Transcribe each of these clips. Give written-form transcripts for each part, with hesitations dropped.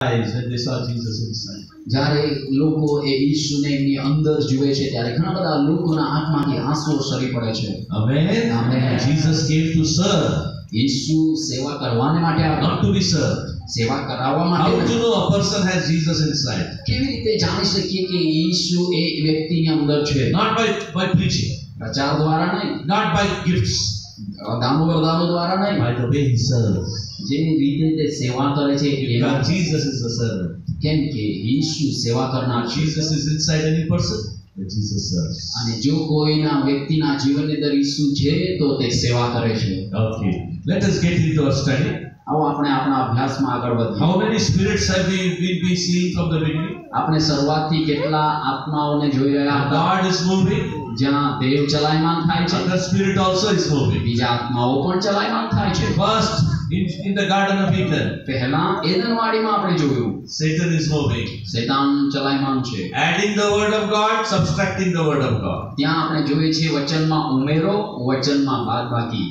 eyes when they saw Jesus inside. જ્યારે લોકો એ ઈસુને એમની અંદર જુએ છે ત્યારે ઘણા બધા લોકોના આંખમાંથી આંસુઓ સરી પડે છે. Amen. Amen. Jesus came to serve, ઈસુ સેવા કરવાને માટે આવ્યા, not to be served. સેવા કરાવવા How માટે to નથી. know a person has Jesus inside? કેવી રીતે જાણી શકીએ કે ઈસુ એ વ્યક્તિની અંદર છે? Not by preaching, પ્રચાર દ્વારા નહીં, not by gifts, દાનો વરદાનો દ્વારા નહીં, by the way he serves. જે રીતે તે સેવા કરે છે એવા. Because Jesus is the servant. કેમ કે ઈસુ સેવા કરનાર છે. Jesus is inside any person, then Jesus serves. અને જો કોઈના વ્યક્તિના જીવનની અંદર ઈસુ છે તો તે સેવા કરે છે. Okay, let us get into our study. આવો આપણે આપણા અભ્યાસમાં આગળ વધીએ. How many spirits have we been seeing from the beginning? આપણે શરૂઆતથી કેટલા આત્માઓને જોઈ રહ્યા હતા? God is moving, જ્યાં દેવ ચલાયમાન થાય છે, and the spirit also is moving. બીજા આત્માઓ પણ ચલાયમાન થાય છે. First, in the Garden of Eden, પહેલા એદનવાડીમાં આપણે જોયું Satan is moving, શૈતાન ચલાયમાન છે. adding the word of God, subtracting the word of God. ત્યાં આપણે જોઈએ છીએ વચનમાં ઉમેરો, વચનમાં બાદબાકી.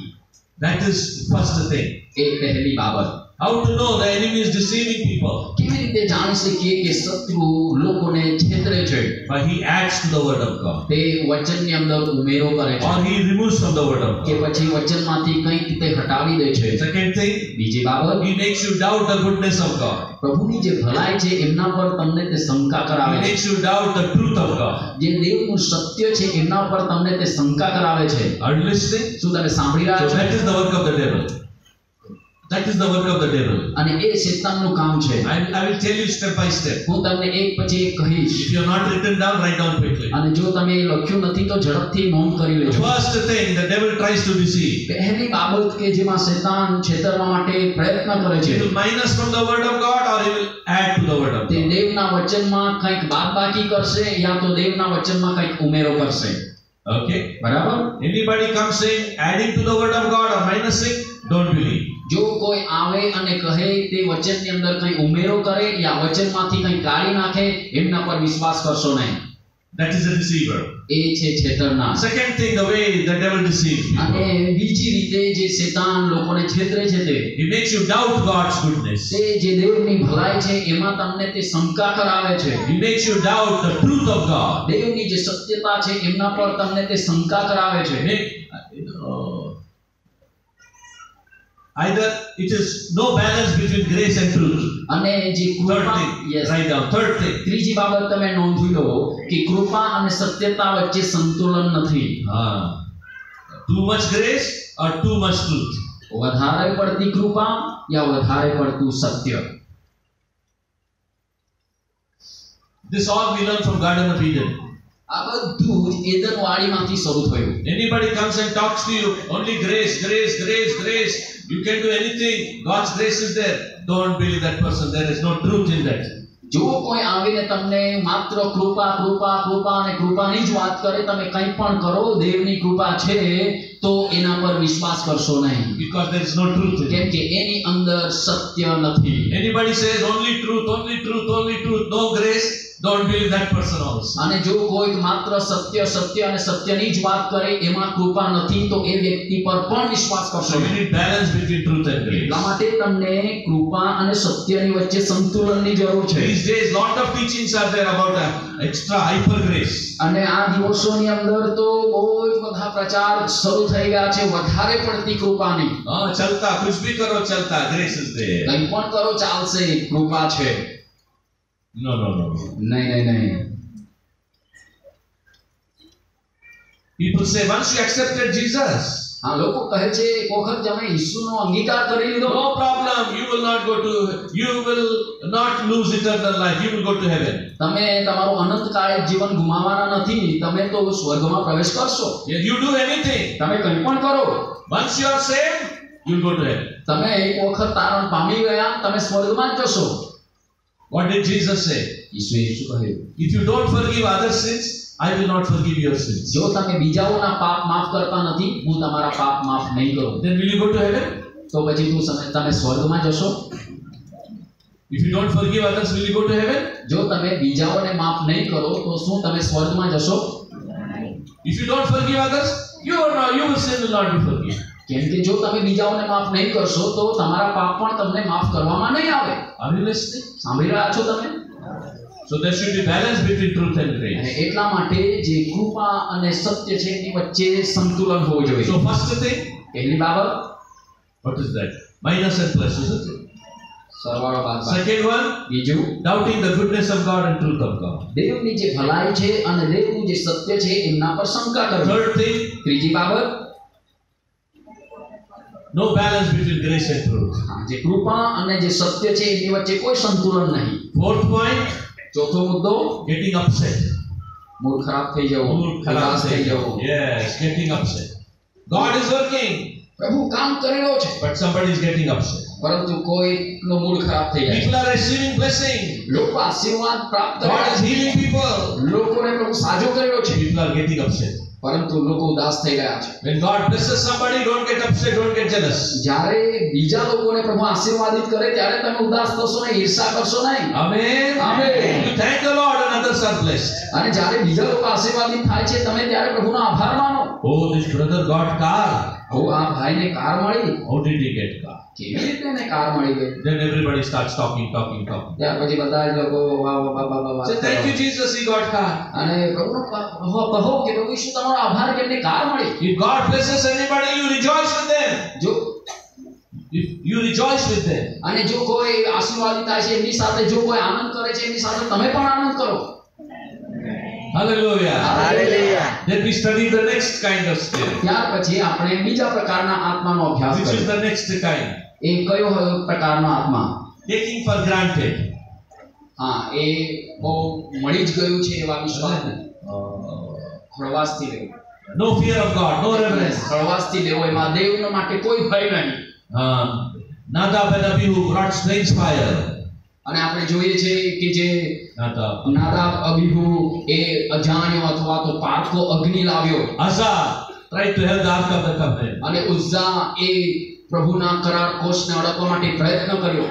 That is first thing. એ પહેલી બાબત. How to know the enemy is deceiving people? કેવી રીતે જાણી શકીએ કે શત્રુ લોકોને છેતરે છે? But he adds to the word of God, તે વચનની અંદર ઉમેરો કરે છે or he removes from the word of કે God. પછી વચનમાંથી કંઈક તે હટાવી દે છે. Second thing, બીજી બાબત, he makes you doubt the goodness of God. પ્રભુની જે ભલાઈ છે એમના પર તમને તે શંકા He કરાવે છે. makes you doubt the truth of God. જે દેવનું સત્ય છે એમના પર તમને તે શંકા કરાવે છે. Are you listening? શું તમે સાંભળી રહ્યા So છો? that is the work of the devil. That is the work of the devil. અને એ શૈતાનનું કામ છે. I will tell you step by step. હું તમને એક પછી એક કહીશ. If you have not written down, write down quickly. અને જો તમે લખ્યું નથી તો ઝડપથી નોંધ કરી The લેજો. first thing, the devil tries to deceive. પહેલી બાબત કે જેમાં શૈતાન છેતરવા માટે પ્રયત્ન કરે He છે, will minus from the word of God, or he will add to the word of તે God. દેવના વચનમાં કંઈક બાદબાકી કરશે યા તો દેવના વચનમાં કંઈક ઉમેરો કરશે. Okay? બરાબર? Anybody comes saying adding to the word of God or minusing, don't believe. જો કોઈ આવે અને કહે તે વચનની અંદર કંઈ ઉમેરો કરે યા વચનમાંથી કંઈ કાઢી નાખે, એમના પર વિશ્વાસ કરશો નહીં. That is a deceiver. એ છે છેતરનાર. Second thing, the way the devil deceives અને people. બીજી રીતે જે શૈતાન લોકોને છેતરે છે તે He makes you doubt God's goodness. જે દેવની ભલાઈ છે એમાં તમને તે શંકા કરાવે છે. He makes you doubt the truth of God. દેવની જે સત્યતા છે એમના પર તમને તે શંકા કરાવે છે. Either it is no balance between grace and truth. અને જે Third કૃપા, thing, yes, write down. Third thing. ત્રીજી બાબત તમે નોંધી લો કે કૃપા અને સત્યતા વચ્ચે સંતુલન નથી. Too much grace or too much truth. વધારે પડતી કૃપા યા વધારે પડતું સત્ય. This all we learn from Garden of Eden. આ બધું જ એદનવાડીમાંથી શરૂ થયું. Anybody comes and talks to you, only grace, grace, grace, grace. You can do anything. God's grace is there. Don't believe that person. There is no truth in that. જો કોઈ આવીને તમને માત્ર કૃપા કૃપા કૃપા અને કૃપાની જ વાત કરે, તમે કંઈ પણ કરો, દેવની કૃપા છે તો એના પર વિશ્વાસ કરશો નહીં. Because there is no truth in કેમ it. કે એની અંદર સત્ય નથી. Anybody says only truth, only truth, only truth, no grace, don't believe that person also. અને જો કોઈ માત્ર સત્ય સત્ય અને સત્યની જ વાત કરે, એમાં કૃપા નથી, તો એ વ્યક્તિ પર પણ વિશ્વાસ So કરશો we નહીં. need balance between truth and grace. એટલા માટે તમને કૃપા અને સત્યની વચ્ચે સંતુલનની જરૂર છે. These days, lot of teachings are there about extra hyper grace. અને આ દિવસોની અંદર તો બહુ જ બધા પ્રચાર શરૂ થઈ ગયા છે વધારે પડતી કૃપાની. Chalta, kuch bhi karo chalta, grace is there. કંઈ પણ કરો ચાલશે, કૃપા છે. No, no, no. નહીં નહીં નહીં. People say once you accepted Jesus, હા, લોકો કહે છે એક વખત તમે ઈસુનો અંગીકાર કરી લીધો, no problem, you will not lose eternal life, you will go to heaven. તમે તમારું અનંતકાળે જીવન ગુમાવવાના નથી, તમે તો સ્વર્ગમાં પ્રવેશ કરશો. Yeah, you do anything. તમે કંઈ પણ કરો, Once you are saved, you will go to heaven. તમે એક વખત તારણ પામી ગયા, તમે સ્વર્ગમાં જ જશો. What did Jesus say? ઈસુએ શું કહ્યું? If you don't forgive other sins, I will not forgive your sins. જો તમે બીજાઓના પાપ માફ કરતા નથી, હું તમારા પાપ માફ નહીં કરું. Then will you go to heaven? તો પછી તમે સ્વર્ગમાં જશો. If you don't forgive others, will you go to heaven? જો તમે બીજાઓને માફ નહીં કરો તો શું તમે સ્વર્ગમાં જશો? If you don't forgive others, your sin will not be forgiven. કેમ કે જો તમે બીજાઓને માફ નહીં કરશો તો તમારા પાપ પણ તમને માફ કરવામાં નહીં આવે. Are you listening? સાંભળી રહ્યા છો તમે? So there should be balance between truth and અને grace. એટલા માટે જે કૃપા અને સત્ય છે એની વચ્ચે સંતુલન હોવું જોઈએ. So first thing, પહેલી બાબત what is that? Minus and plus, isn't it? સરવાળો બાદબાકી. Second one, બીજું doubting the goodness of God and truth of God. દેવની જે ભલાઈ છે અને દેવનું જે સત્ય છે એમના પર શંકા કરવી. Third thing, ત્રીજી બાબત, no balance between grace and truth. જે કૃપા અને જે સત્ય છે એની વચ્ચે કોઈ સંતુલન નહીં. Fourth point, ચોથો મુદ્દો, getting upset. મૂડ ખરાબ થઈ જવું, નિરાશ થઈ જવું. Yes, getting upset. God is working, પ્રભુ કામ કરી રહ્યો છે but somebody is getting upset. પરંતુ કોઈનો મૂડ ખરાબ થઈ જાય. People are receiving blessing. લોકો આશીર્વાદ પ્રાપ્ત કરે God is છે, healing people. લોકોને પ્રભુ સાજો કરી રહ્યો છે, People are getting upset. પરંતુ લોકો ઉદાસ થઈ રહ્યા છે. When God blesses somebody, don't get upset, don't get jealous. જ્યારે બીજા લોકોને પ્રભુ આશીર્વાદિત કરે ત્યારે તમે ઉદાસ થશો નહીં, ઈર્ષા કરશો નહીં. Amen. Amen. You thank the Lord and others are blessed. અને જ્યારે બીજા લોકો આશીર્વાદિત થાય છે તમે ત્યારે પ્રભુનો આભાર માનો. Oh, this brother got car. આ ભાઈને કાર મળી, How did he get car? કેવી રીતે એને કાર મળી ગઈ? Then everybody starts talking. ત્યાર પછી બધા જ લોકો વાહ વાહ વાહ વાહ વાહ Say, thank you, Jesus, he got car. અને પ્રભુનો કહો કે પ્રભુ ઈસુ તમારો આભાર કે એમને કાર મળી. If God blesses anybody, you rejoice with them. જો If you rejoice with them. અને જો કોઈ આશીર્વાદિત થાય છે એમની સાથે જો કોઈ આનંદ કરે છે એમની સાથે તમે પણ આનંદ કરો. Hallelujah. Hallelujah. Then we study the next kind of spirit. ત્યાર પછી આપણે બીજા પ્રકારના આત્માનો અભ્યાસ Which is કરીએ. the next kind? એ કયો પ્રકારનો આત્મા? Taking for granted. હા, એ બહુ મળી જ ગયું છે એવા વિશ્વાસને હળવાશથી લેવો. No fear of God, no reverence. હળવાશથી લેવો, એમાં દેવના માટે કોઈ ભય નહીં. Nadab and Abihu brought strange fire. અને આપણે જોઈએ છે કે જે Nadab. નાદાબ અબીહુ એ અજાણ્યો અથવા તો પારકો અગ્નિ લાવ્યો Uzzah tried to help the Ark of the Covenant. અને ઉઝ્ઝા એ પ્રભુના કરાર કોષને અડકવા માટે પ્રયત્ન કર્યો.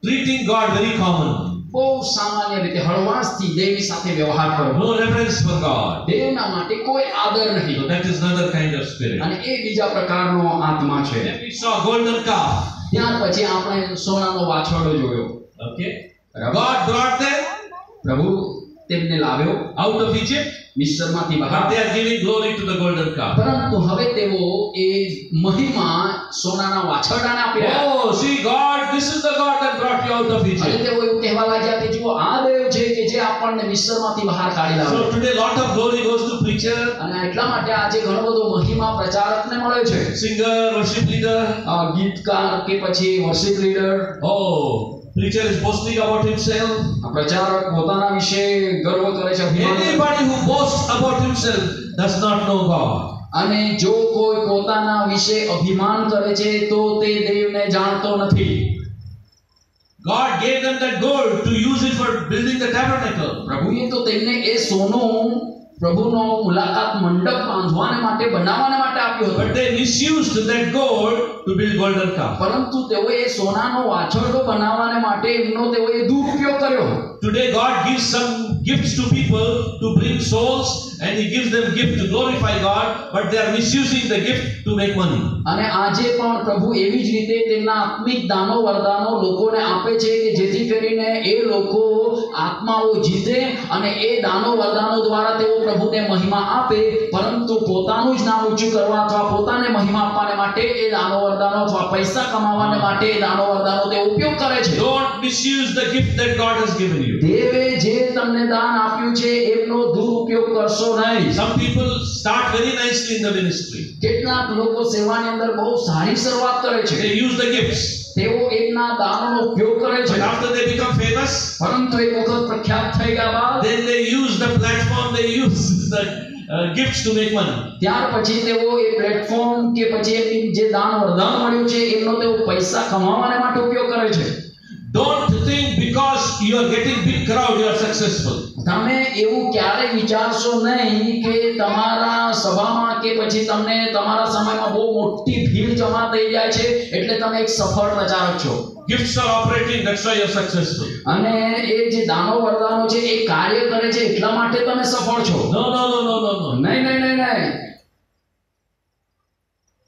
Treating God very common. બહુ સામાન્ય રીતે હળવાશથી દેવની સાથે વ્યવહાર કરો. No reverence for God. દેવના માટે કોઈ આદર So નહીં. that is another kind of spirit. અને એ બીજા પ્રકારનો આત્મા છે. Then we saw golden calf. ત્યાર પછી આપણે સોનાનો વાછરડો જોયો. Okay. God brought them પ્રભુ તેમને લાવ્યો out of Egypt. મિસ્રમાંથી But બહાર. they are giving glory to the golden calf. પરંતુ હવે તેઓ એ મહિમા સોનાના વાછરડાને આપી રહ્યા. Oh, see God, this is the God that brought you out of અને Egypt. તેઓ એવું કહેવા લાગ્યા કે જુઓ આ દેવ છે કે જે આપણને મિસ્રમાંથી બહાર કાઢી લાવ્યો. So today lot of glory goes to preacher, અને એટલા માટે આજે ઘણો બધો મહિમા પ્રચારકને મળે છે. singer, worship leader. ગીતકાર કે પછી worship leader. Oh, preacher is boasting about himself. પ્રચારક પોતાના વિશે ગર્વ કરે છે, અભિમાન કરે છે. Anybody who boasts about himself does not know God. અને જો કોઈ પોતાના વિશે અભિમાન કરે છે તો તે દેવને જાણતો નથી. God gave them that gold to use it for building the tabernacle. પ્રભુએ તો તેમને એ સોનું પ્રભુનો મુલાકાત મંડપ બાંધવાને માટે બનાવવાને માટે આપ્યો હતો. But they misused that gold to build golden calf. પરંતુ તેઓએ સોનાનો વાછરડો બનાવવાને માટે એમનો તેઓએ દુરુપયોગ કર્યો. Today God gives some gifts to people to bring souls, and he gives them gift to glorify God, but they are misusing the gift to make money. અને આજે પણ પ્રભુ એવી જ રીતે તેમના આત્મિક દાનો વરદાનો લોકોને આપે છે કે જેથી કરીને એ લોકો આત્માઓ જીતે અને એ દાનો વરદાનો દ્વારા તેઓ પ્રભુને મહિમા આપે, પરંતુ પોતાનું જ નામ ઊંચું કરવા અથવા પોતાને મહિમા આપવાને માટે એ દાનો વરદાનો અથવા પૈસા કમાવાને માટે એ દાનો વરદાનો તે ઉપયોગ કરે છે. Don't misuse the gift that God has given you. દેવે જે તમને દાન આપ્યું છે એમનો દુરુપયોગ કરશો નહીં. Some people start very nicely in the ministry. કેટલાક લોકો સેવાની અંદર બહુ સારી શરૂઆત કરે છે. They use the gifts. તેઓ એમના દાનોનો ઉપયોગ કરે છે. But after they become famous, પરંતુ એક વખત પ્રખ્યાત થઈ ગયા બાદ then they use the platform, they use the gifts to make money. ત્યાર પછી તેઓ એ પ્લેટફોર્મ કે પછી એમની જે દાન વરદાન મળ્યું છે એમનો તેઓ પૈસા કમાવાને માટે ઉપયોગ કરે છે. Don't think because you are getting big crowd you are successful. તમે એવું ક્યારે વિચારશો નહીં કે તમારા સભામાં કે પછી તમને તમારા સમયમાં બહુ મોટી ભીડ જમા થઈ જાય છે એટલે તમે એક સફળ પ્રચારક છો. Gifts are operating, that's why you are successful. અને એ જે દાનો વરદાનો છે એ કાર્ય કરે છે એટલા માટે તમે સફળ છો. No. નહીં.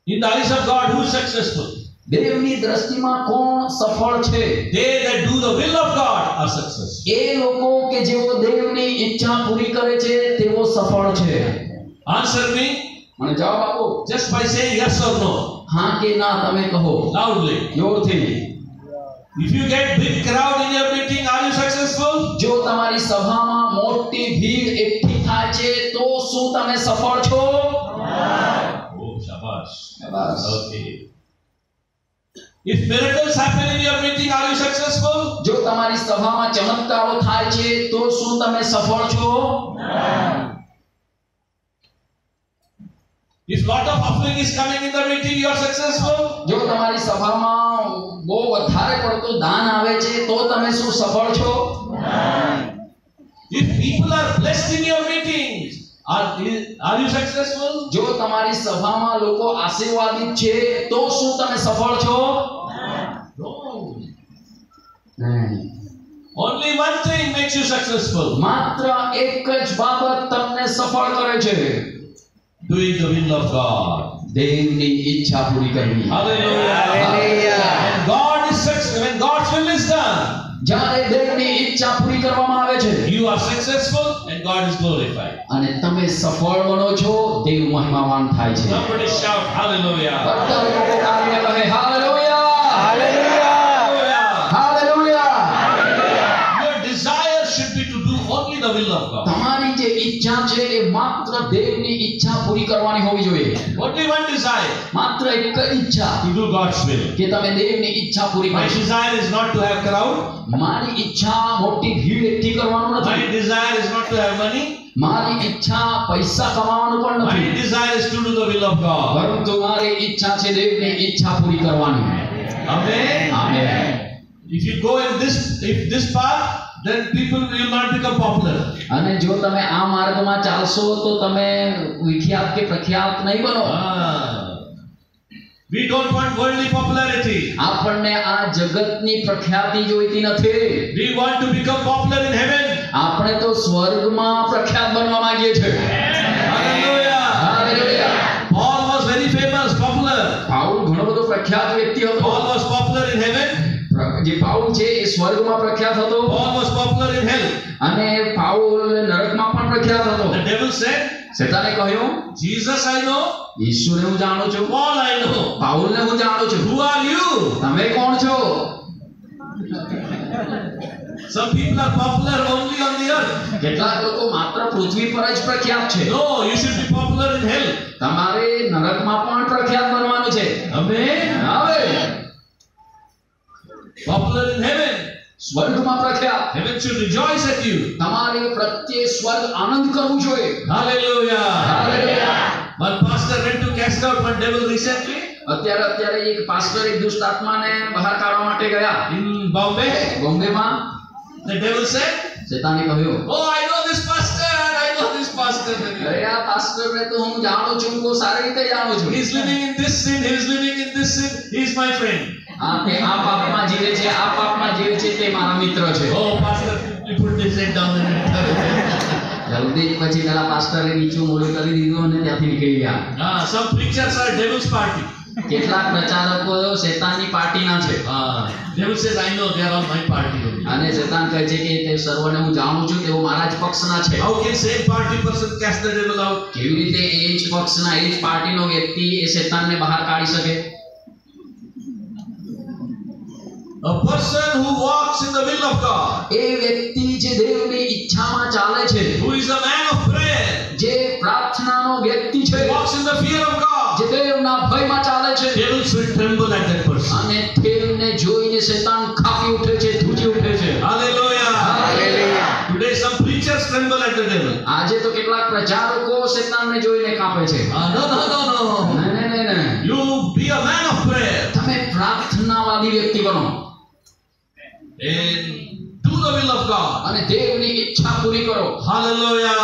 In the eyes of God, who is successful? દેવની દ્રષ્ટિમાં કોણ સફળ છે? They that do the will of God are successful. એ લોકો કે જેઓ દેવની ઈચ્છા પૂરી કરે છે તેઓ સફળ છે. Answer me મને જવાબ આપો. just by saying yes or no. હા કે ના તમે કહો Loudly. જોરથી. If you get big crowd in your meeting, are you successful? જો તમારી સભામાં મોટી ભીડ એકઠી થાય છે તો શું તમે સફળ છો? Oh, shabash. શાબાશ. Okay. If miracles happen in your meeting, are you successful? જો તમારી સભામાં ચમત્કારો થાય છે તો શું તમે સફળ છો? If lot of offering is coming in the meeting, you are successful. જો તમારી સભામાં બહુ વધારે પડતો દાન આવે છે તો તમે શું સફળ છો? If people are blessed in your meetings, are you successful? જો તમારી સભામાં લોકો આશીર્વાદિત છે તો શું તમે સફળ છો? No. નહીં. Only one thing makes you successful. માત્ર એક જ બાબત તમને સફળ કરે છે. Doing the will of God. દેવની ઈચ્છા પૂરી કરવી. Hallelujah. Hallelujah. When God is successful, when God's will is done, જ્યારે દેવની ઈચ્છા પૂરી કરવામાં આવે છે you are successful and God is glorified. અને તમે સફળ બનો છો, દેવ મહિમાવાન થાય છે. Somebody shout hallelujah. બધા લોકો કાઢીને કહે hallelujah. Hallelujah. Hallelujah. Your desire should be to do only the will of God. તમારી જે ઈચ્છા છે એ માત્ર દેવની ઈચ્છા પૂરી કરવાની હોવી જોઈએ. Only one desire, માત્ર એક જ ઈચ્છા to do God's will. કે તમે દેવની ઈચ્છા પૂરી My કરો. desire is not to have crowd. મારી ઈચ્છા મોટી ભીડ એકઠી કરવાનું My નથી. desire is not to have money. મારી ઈચ્છા પૈસા કમાવાનું પણ My નથી. desire is to do the will of God. પરંતુ મારી ઈચ્છા છે દેવની ઈચ્છા પૂરી કરવાની. Amen. Amen. If you go in this path, then people will not become popular. અને જો તમે આ માર્ગમાં ચાલશો તો તમે વિખ્યાત કે પ્રખ્યાત નહીં બનો. We don't want worldly popularity. આપણને આ જગતની પ્રખ્યાતિ જોઈતી નથી. We want to become popular in heaven. આપણે તો સ્વર્ગમાં પ્રખ્યાત બનવા માંગીએ છીએ. Hallelujah. Hallelujah. Paul was very famous, popular. Paul ઘણો બધો પ્રખ્યાત વ્યક્તિ હતો. Paul was popular in heaven. જે પાઉલ છે એ સ્વર્ગમાં પ્રખ્યાત હતો Paul was popular in hell. અને પાઉલ નરકમાં પણ પ્રખ્યાત હતો. The devil said, શેતાને કહ્યું, Jesus I know, ઈશ્વરને હું જાણું છું, Paul I know. પાઉલને હું જાણું છું. Who are you? તમે કોણ છો? Some people are popular only on the earth. કેટલાક લોકો માત્ર પૃથ્વી પર જ પ્રખ્યાત છે. No, you should be popular in hell. તમારે નરકમાં પણ પ્રખ્યાત બનવાનું છે. Amen. હવે Popular in heaven. સ્વર્ગમાં પ્રખ્યાત. Heaven should rejoice at you. તમારે પ્રત્યે સ્વર્ગ આનંદ કરવું જોઈએ. Hallelujah. Hallelujah. One pastor went to cast out one devil recently અત્યારે એક પાસ્ટર એક દુષ્ટ આત્માને બહાર કાઢવા માટે ગયા in Bombay. બોમ્બેમાં. The devil said, શેતાને કહ્યું, oh, I know this pastor. I know this pastor. અરે આ પાસ્ટરને તો હું જાણું છું, બહુ સારી રીતે જાણું છું. He is living in this sin. He is living in this sin. He is my friend. આ પાપમાં જીવે છે, આ પાપમાં જીવે છે, તે મારા મિત્ર છે. Oh, pastor, you put his head down and જલ્દી જ પછી પેલા પાસ્ટરે નીચું મોઢું કરી દીધું અને ત્યાંથી નીકળી ગયા. some preachers are devil's party. કેટલાક પ્રચારકો શેતાનની પાર્ટીના છે. Devil says, I know they are all my party only. અને શેતાન કહે છે કે તે સર્વને હું જાણું છું, તેઓ મારા જ પક્ષના છે. How can same party person cast the devil out? કેવી રીતે એ જ પક્ષના એ જ પાર્ટીનો વ્યક્તિ એ શેતાનને બહાર કાઢી શકે? A person who walks in the will of God, એ વ્યક્તિ જે દેવની ઈચ્છામાં ચાલે છે, who is a man of prayer, જે પ્રાર્થનાનો વ્યક્તિ છે, walks in the fear of God, જે દેવના ભયમાં ચાલે છે, devils will tremble at that person. અને તેમને જોઈને શેતાન કાપી ઉઠે છે, ધ્રુજી ઉઠે છે. Hallelujah. Hallelujah. Today some preachers tremble at the devil. આજે તો કેટલાક પ્રચારકો શેતાનને જોઈને કાપે છે. No. નહીં. You be a man of prayer તમે પ્રાર્થનાવાદી વ્યક્તિ બનો and do the will of God. અને દેવની ઈચ્છા પૂરી કરો. Hallelujah.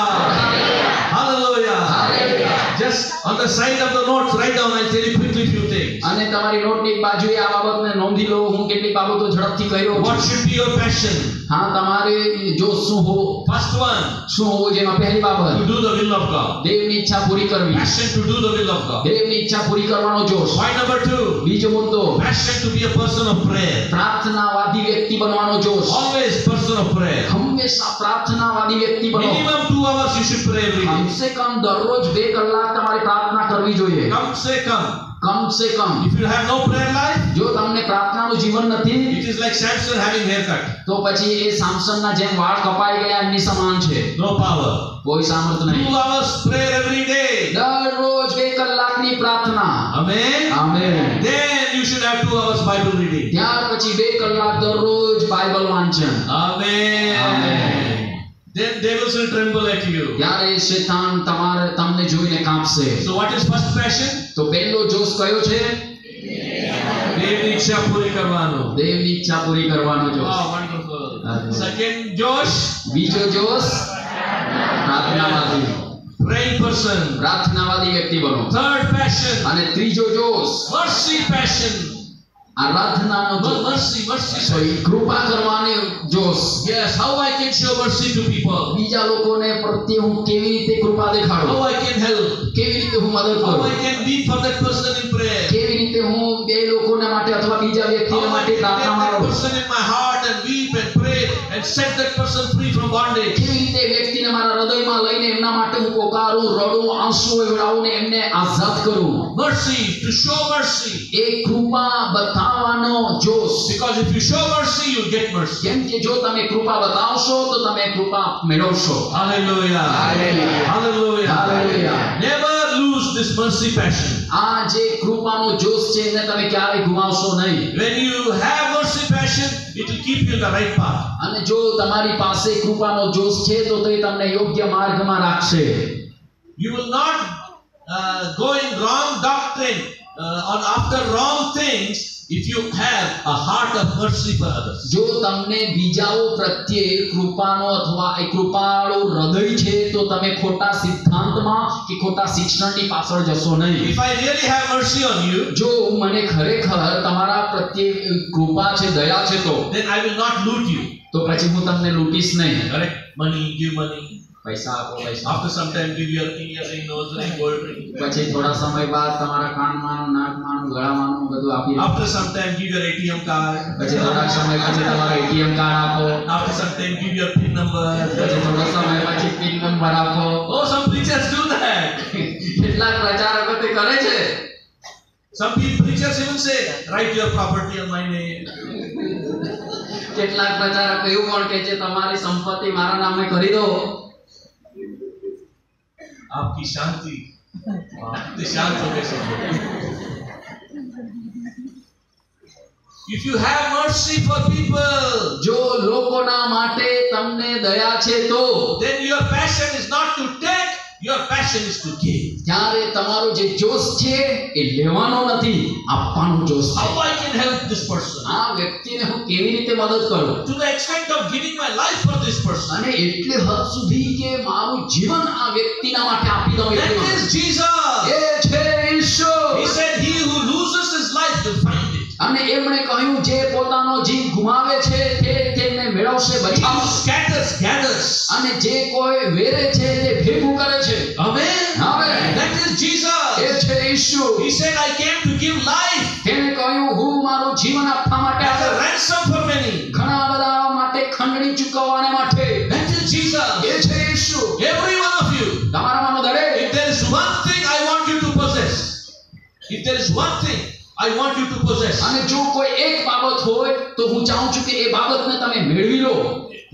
Hallelujah. Hallelujah. Just on the side of the notes, write down. I'll tell you quickly few things. things. અને તમારી નોટની એક બાજુએ આ બાબતને નોંધી લો. હું કેટલીક બાબતો ઝડપથી કહી રહ્યો What છું. should be your passion? હા, તમારે જોશ શું હોવો, First one, શું હોવું? જેમાં પહેલી બાબત to do the will of God. દેવની ઈચ્છા પૂરી કરવી. Passion to do the will of God. દેવની ઈચ્છા પૂરી કરવાનો જોશ. Point number 2, બીજો મુદ્દો passion to be a person of prayer. પ્રાર્થનાવાદી વ્યક્તિ બનવાનો જોશ. Always person of prayer. હંમેશા પ્રાર્થનાવાદી વ્યક્તિ બનો. Minimum 2 hours you should pray every day. કમસે કમ દરરોજ 2 કલાક તમારે પ્રાર્થના કરવી જોઈએ. Come say come. કમસે કમ. If you have no prayer life, જો તમને પ્રાર્થનાનું જીવન નથી, it is like Samson having haircut. તો પછી એ સામસનના જેમ વાળ કપાઈ ગયા એમની સમાન છે. No power. કોઈ સામર્થ 2 નહીં. hours prayer every day. દરરોજ 2 કલાકની પ્રાર્થના. Amen. Amen. Then you should have 2 hours Bible reading. ત્યાર પછી 2 કલાક દરરોજ બાઇબલ વાંચન. Amen. Amen. Then devils will tremble at you. ત્યારે શૈતાન તમને જોઈને કાંપશે. So what is first passion? તો પહેલો જોશ કયો છે? દેવની ઈચ્છા પૂરી કરવાનો. દેવની ઈચ્છા પૂરી કરવાનો જોશ. Wow, wonderful. Amen. Second Josh, બીજો જોશ પ્રાર્થનાવાદી. praying person. પ્રાર્થનાવાદી વ્યક્તિ બનો. Third passion, અને ત્રીજો જોશ mercy passion. આરાધનાનો જોશ. Mercy. સોરી, કૃપા કરવાનો જોશ. Yes, how I can show mercy to people. બીજા લોકોને પ્રત્યે હું કેવી રીતે કૃપા દેખાડું, How I can help. કેવી રીતે હું મદદ How કરું, I can be for that person in prayer. કેવી રીતે હું બે લોકોને માટે અથવા બીજા વ્યક્તિને How I માટે can પ્રાર્થના get that કરું, person in my heart and weep and pray and set that person free from bondage. કેવી રીતે વ્યક્તિને મારા હૃદયમાં લઈને એમના માટે હું પોકારું, રડું, આંસુ વહેવડાવું ને એમને આઝાદ કરું. Mercy, to show mercy. એ કૃપા બતાવવાનો જોશ. Because if you show mercy, you get mercy. કેમ કે જો તમે કૃપા બતાવશો તો તમે કૃપા મેળવશો. Hallelujah. Hallelujah. Hallelujah. Hallelujah. Never lose this mercy passion. આ જે કૃપાનો જોશ છે એને તમે ક્યારેય ગુમાવશો નહીં. When you have mercy passion, it will keep you in the right path. અને જો તમારી પાસે કૃપાનો જોશ છે તો તે તમને યોગ્ય માર્ગમાં રાખશે. You will not go in wrong doctrine or after wrong things if you have a heart of mercy for others. જો તમને બીજાઓ પ્રત્યે કૃપાનો અથવા એ કૃપાળુ હૃદય છે તો તમે ખોટા સિદ્ધાંતમાં કે ખોટા શિક્ષણની પાછળ જશો નહીં. If I really have mercy on you, જો મને ખરેખર તમારા પ્રત્યે કૃપા છે, દયા છે, તો then I will not loot you. તો પછી હું તમને લૂંટીશ નહીં. Correct? Money, give money. પૈસા આપો, પૈસા. After some time, give your earring, nose ring, gold ring. પછી થોડા સમય બાદ તમારા કાનમાંનું, નાકમાંનું, ગળામાંનું બધું આપી દો. After some time, give your ATM card. પછી થોડા સમય પછી તમારો ATM કાર્ડ આપો. After some time, give your PIN number. પછી થોડા સમય પછી પિન નંબર આપો. Oh, some preachers do that. કેટલાક પ્રચારકો તે કરે છે. Some preachers even say, write your property on my name. કેટલાક પ્રચારકો એવું પણ કહે છે તમારી સંપત્તિ મારા નામે કરી દો. आपकी शांति कितने शांत हो गए सब लोग. If you have mercy for people, જો લોકોના માટે તમને દયા છે તો then your passion is not to take, your passion is to give. ત્યારે તમારો જે જોશ છે એ લેવાનો નથી, આપવાનો જોશ છે. How I can help this person? આ વ્યક્તિને હું કેવી રીતે મદદ કરું, To the extent of giving my life for this person. અને એટલે હદ સુધી કે મારું જીવન આ વ્યક્તિના માટે આપી દઉં. That is Jesus. એ છે ઈસુ. He said, he who loses his life will find it. અને એમણે કહ્યું જે પોતાનો જીવ ગુમાવે છે તે તેને મેળવશે, He who બચાવશે. scatters, gathers. અને જે કોઈ વેરે છે તે ભેગું કરે છે. Amen. Amen. That is Jesus. એ છે ઈસુ. He said, I came to give life તેને કહ્યું હું મારું જીવન આપવા માટે as a આવ્યો, ransom for many. ઘણા બધા માટે ખંડણી ચૂકવવાને માટે. That is Jesus. એ છે ઈસુ. Every one of you. તમારામાંનો દરેક. If there is one thing I want you to possess, if there is one thing I want you to possess, અને જો કોઈ એક બાબત હોય તો હું ચાહું છું કે એ બાબતને તમે મેળવી લો.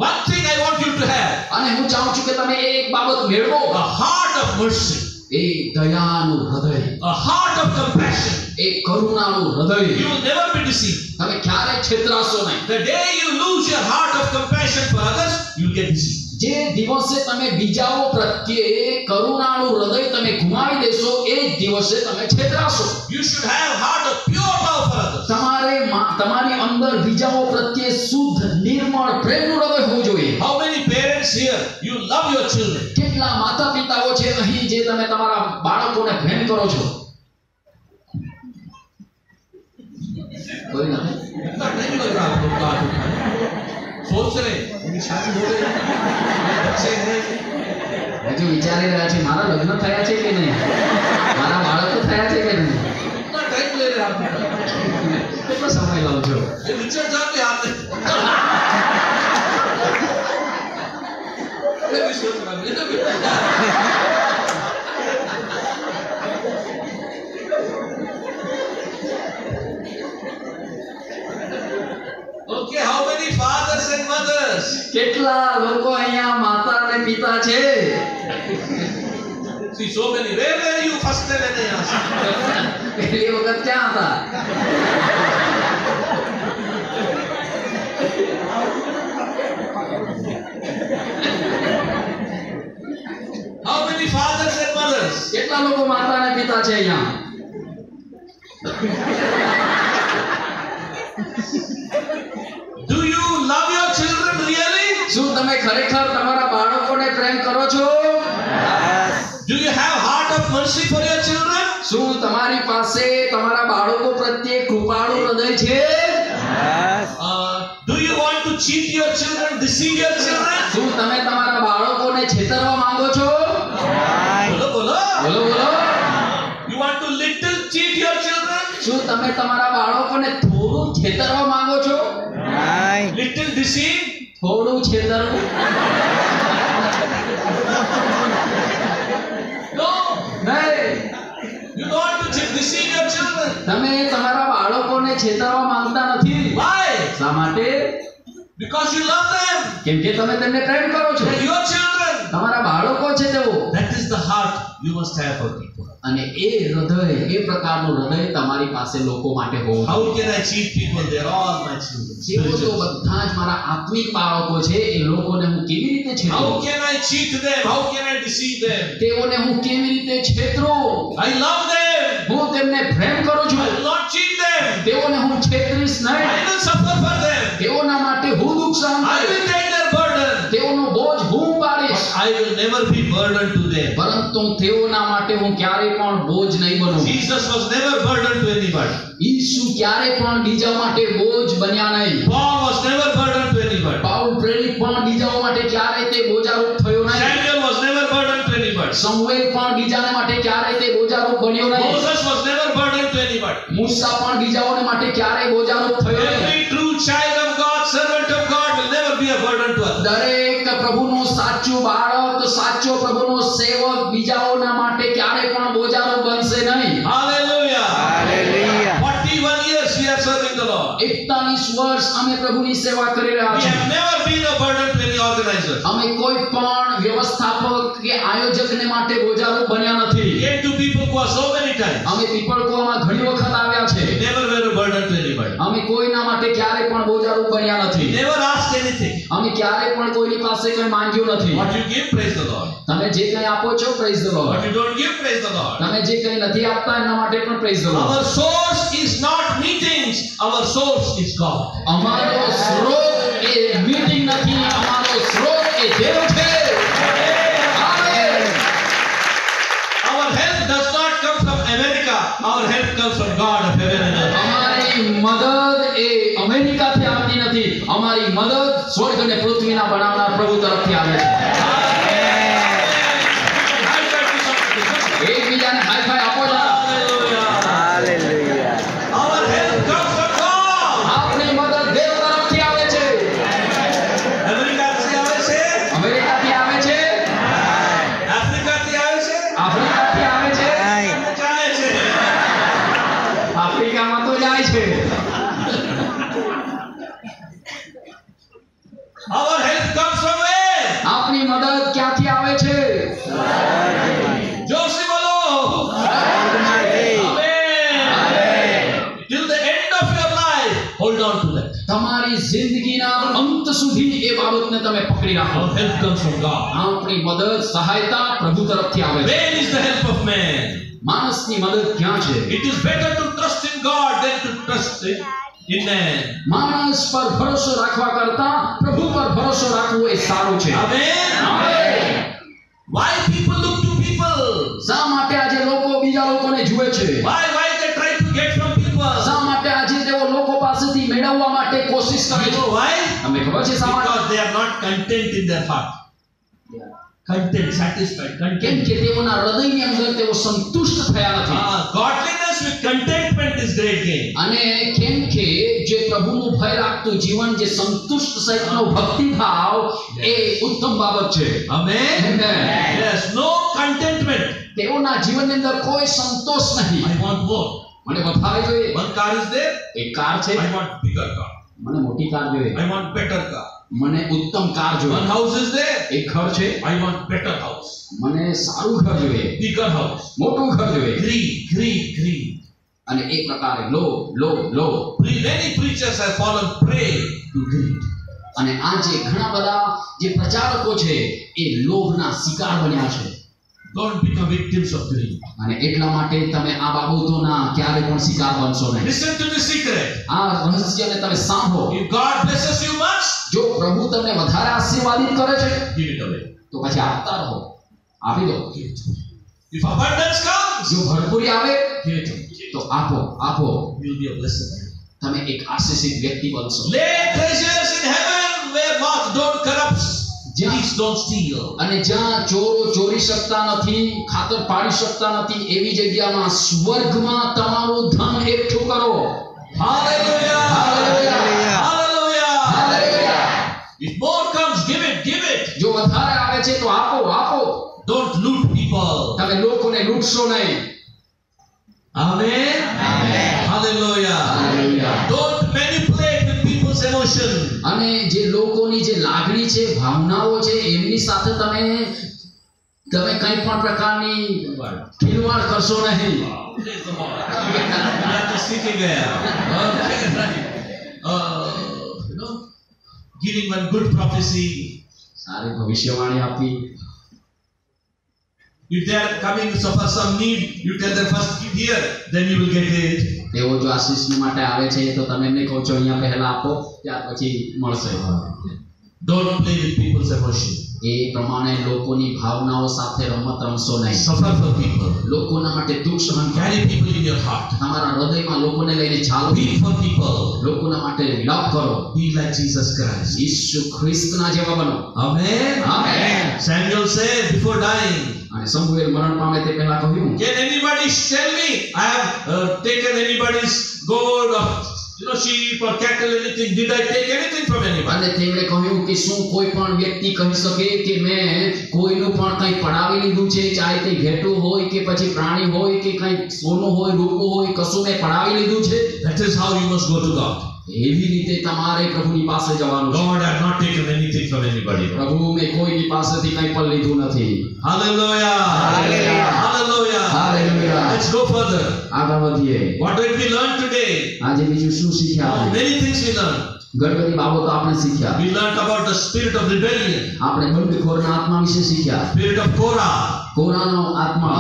one thing I want you to have, અને હું ચાહું છું કે તમે એ એક બાબત મેળવો. a heart of mercy, એ દયાનું હૃદય, a heart of compassion. એ કરુણાનું હૃદય. You will never be deceived. તમે ક્યારેય છેતરાશો નહીં. The day you lose your heart of compassion for others, you get deceived. જે દિવસે તમે બીજાઓ પ્રત્યે કરુણાનું હૃદય તમે ગુમાવી દેશો એ જ દિવસે તમે છેતરાશો. You should have heart of pure love for others. તમારી અંદર બીજાઓ પ્રત્યે શુદ્ધ, નિર્મળ, પ્રેમનું હૃદય હોવું જોઈએ. How many parents here, you love your children? કેટલા માતા પિતાઓ છે અહીં જે તમે તમારા બાળકોને પ્રેમ કરો છો. कोई नहीं इतना टाइम लग रहा आपको हाथ उठाने? सोच रहे उनकी शादी हो गई, बच्चे हैं, હજુ વિચારી રહ્યા છે મારા લગ્ન થયા છે કે નહીં, મારા બાળકો થયા છે કે નહીં. इतना टाइम ले रहे आप કેટલો સમય લાવ છો? ये नीचे जाते आते मैं भी सोच रहा मेरा भी Okay, how many fathers and mothers? કેટલા લોકો અહીંયા માતા અને પિતા છે? See, so many. Where were you first time when I asked? પહેલી વખત ક્યાં હતા? How many fathers and mothers? કેટલા લોકો માતા અને પિતા છે અહીંયા? Do you love your children really? શું તમે ખરેખર તમારા બાળકોને પ્રેમ કરો છો? Do you have heart of mercy for your children? શું તમારી પાસે તમારા બાળકો પ્રત્યે કૃપાળુ હૃદય છે? Do you want to cheat your children, deceive your children? શું તમે તમારા બાળકોને છેતરવા માંગો છો? Bolo, bolo. બોલો બોલો. You want to little cheat your children? શું તમે તમારા બાળકોને થોડું છેતરવા માંગો છો? Little deceive? થોડું છેતરવું? No. નહીં. You don't want to deceive your children. તમે તમારા બાળકોને છેતરવા માંગતા નથી. Why? શા માટે? Because you love them. કેમ કે તમે તેમને પ્રેમ કરો છો. They're your children. તમારા બાળકો છે તેઓ. That is the heart you must have for people. અને એ હૃદય, એ પ્રકારનું હૃદય તમારી પાસે લોકો માટે હોવું. How can I cheat people? They're all my children. તેઓ તો બધા જ મારા આત્મિક બાળકો છે, એ લોકોને હું કેવી રીતે છેતરું? How can I cheat them? How can I deceive them? તેઓને હું કેવી રીતે છેતરું? I love them. હું તેમને પ્રેમ કરું I છું. will not cheat them. તેઓને હું છેતરીશ નહીં. I will suffer for them. તેઓના માટે હું દુઃખ સહન I કરીશ. will take their burden. તેઓનો બોજ હું But ઉપાડીશ. I will never be burdened to them. પરંતુ તેઓના માટે હું ક્યારેય પણ બોજ નહીં બનું. Jesus was never burdened to anybody. ઈસુ ક્યારેય પણ બીજા માટે બોજ બન્યા નહીં. Paul was never burdened to anybody. Paul પ્રેરિત પણ બીજાઓ માટે ક્યારેય તે બોજારૂપ થયો નહીં. Samuel was never burdened to anybody. Samuel પણ બીજાને માટે ક્યારેય તે બોજારૂપ બન્યો નહીં. Moses was never burdened to anybody. મૂસા પણ બીજાઓને માટે ક્યારેય બોજારૂપ થયો નહીં. Every true child of God, servant of God will never be a burden to others. દરેક પ્રભુનો સાચું બાળક, સાચો પ્રભુનો સેવક બીજાઓના માટે ક્યારેય પણ બોજારૂપ બનશે નહીં. Hallelujah. Hallelujah. 41 years we are serving the Lord. 41 વર્ષ અમે પ્રભુની સેવા કરી રહ્યા We છીએ. have never been a burden to any organizer. અમે કોઈ પણ વ્યવસ્થાપક કે આયોજકને માટે બોજારૂપ બન્યા નથી. We came to people who are so many times. અમે પીપળકુવામાં ઘણી વખત આવ્યા છે. We never were a burden to anybody. અમે કોઈના માટે ક્યારેય પણ બોજારૂપ બન્યા We નથી. never asked anything. અમે ક્યારેય પણ કોઈની પાસે કંઈ માંગ્યું નથી. What you give, praise the Lord. તમે જે કંઈ આપો છો, praise the What lord. you don't give, praise the Lord. તમે જે કંઈ નથી આપતા એના માટે પણ praise the lord. Our source is not meetings. Our source is God. અમારો સ્રોત એ મીટિંગ નથી, અમારો સ્રોત એ દેવ છે. Amen. Our help does not come from America. Our help comes from God of heaven and earth. અમારી મદદ એ અમેરિકાથી આવતી નથી. અમારી મદદ સ્વર્ગ અને પૃથ્વીના બનાવનાર પ્રભુ તરફથી આવે છે. એકબીજાને હાઈ ફાઈ આપો જરા. Hallelujah. Hallelujah. Our help comes from God. આપણી મદદ દેવ તરફથી આવે છે. America થી આવે છે, અમેરિકાથી આવે છે, Africa થી આવે છે, આફ્રિકાથી આવે છે. Ay. જાય છે. આફ્રિકામાં તો જાય છે. Our help comes from where? આપણી મદદ ક્યાંથી આવે છે? જોશી બોલો. Amen. Amen. Till the end of your life, hold on to that. તમારી જિંદગીના અંત સુધી એ બાબતને તમે પકડી રાખો. Our help comes from God. આપણી મદદ, સહાયતા પ્રભુ તરફથી આવે છે. Where is the help of man? માણસની મદદ ક્યાં છે? It is better to trust in God than to trust in man. માણસ પર ભરોસો રાખવા કરતા પ્રભુ પર ભરોસો રાખવો એ સારું છે. Amen. Amen. Why people look to people? શા માટે આજે લોકો બીજા લોકોને જુએ છે? Why they try to get from people? શા માટે આજે તેઓ લોકો પાસે ખબર છે શા માટે? Because they are not content in their heart. Content, satisfied, કેમ content. કે તેઓના હૃદયની અંદર તેઓ સંતુષ્ટ થયા નથી. Godliness with contentment is great gain. અને કેમ કે જે પ્રભુનું ભય રાખતું જીવન, જે સંતુષ્ટ સહિતનો ભક્તિભાવ, એ ઉત્તમ બાબત છે. Amen. Amen. Yes, no contentment. તેઓના જીવનની અંદર કોઈ સંતોષ નહીં. I want more. મને વધારે જોઈએ. One car is there. એક કાર છે, I want bigger car. મને મોટી કાર જોઈએ. I want better car. મને ઉત્તમ કાર One જોઈએ. house is there. એક ઘર છે, I want better house. મને સારું ઘર જોઈએ, Bigger house. મોટું ઘર જોઈએ. Greed, greed, greed. અને એક પ્રકારે લોભ. Many preachers have fallen prey to greed. અને આજે ઘણા બધા જે પ્રચારકો છે એ લોભના શિકાર બન્યા છે. Don't become victims of greed. અને એટલા માટે તમે આ બાબતોના ક્યારે પણ શિકાર બનશો નહીં. Listen to the secret. આ રહસ્યને તમે સાંભળો. If God blesses you much, જો પ્રભુ તમને વધારે આશીર્વાદિત કરે છે give it away. તો પછી આપતા રહો, આપી દો. Give it away. If abundance comes, જો ભરપૂરી આવે give it away. તો આપો. You'll be a blessed man. તમે એક આશીષિત વ્યક્તિ બનશો. Lay treasures in heaven where moth don't corrupt, thieves don't steal. અને જ્યાં ચોરો ચોરી શકતા નથી, ખાતર પાડી શકતા નથી, એવી જગ્યામાં સ્વર્ગમાં તમારું ધન એકઠું કરો. Hallelujah! Hallelujah! Hallelujah! Hallelujah! If more comes, give it, give it. જો વધારે આવે છે તો આપો. Don't loot people. તમે લોકોને લૂંટશો નહીં. Amen. Amen. Hallelujah. Hallelujah. Don't manipulate with people's emotion. અને જે લોકોની જે લાગણી છે, ભાવનાઓ છે, એમની સાથે તમે કંઈ પણ પ્રકારની ખિલવાડ કરશો નહીં. Praise the Lord. मैं तो सीख ही गया. Okay, right. Giving one good prophecy. સારી ભવિષ્યવાણી આપી. If they are coming to suffer some need, you tell them first give here, then you will get it. તેઓ જો આશીષ માટે આવે છે તો તમે એમને કહો છો અહીંયા પહેલા આપો, ત્યાર પછી મળશે. Don't play with people's emotion. એ પ્રમાણે લોકોની ભાવનાઓ સાથે રમત રમશો નહીં. Suffer for people. લોકોના માટે દુઃખ સહન કરો. Carry people in your heart. તમારા હૃદયમાં લોકોને લઈને ચાલો. Weep for people. લોકોના માટે વિલાપ કરો. Be like Jesus Christ. ઈસુ ખ્રિસ્તના જેવા બનો. Amen. Amen. Samuel said before dying, અને સમુએલ મરણ પામે તે પહેલા કહ્યું, can anybody tell me I have taken anybody's gold or sheep or cattle, anything? Did I take anything from anybody? અને તેમણે કહ્યું કે શું કોઈ પણ વ્યક્તિ કહી શકે કે મેં કોઈનું પણ કંઈ પડાવી લીધું છે, ચાહે તે ઘેટું હોય કે પછી પ્રાણી હોય કે કંઈ સોનું હોય, રૂપું હોય, કશું મેં પડાવી લીધું છે? That is how you must go to God. એવી રીતે તમારે પ્રભુની પાસે જવાનું છે. God has not taken anything from anybody. પ્રભુ મેં કોઈની પાસેથી કંઈ પણ લીધું નથી. Hallelujah. Hallelujah. Hallelujah. Hallelujah. Let's go further. આગળ વધીએ. What did we learn today? આજે બીજું શું શીખ્યા આપણે? Many things we learned. ઘણી બાબતો આપણે શીખ્યા. We learned about the spirit of rebellion, આપણે બંધખોરના આત્મા વિશે શીખ્યા. spirit of Korah, કોરાનો આત્મા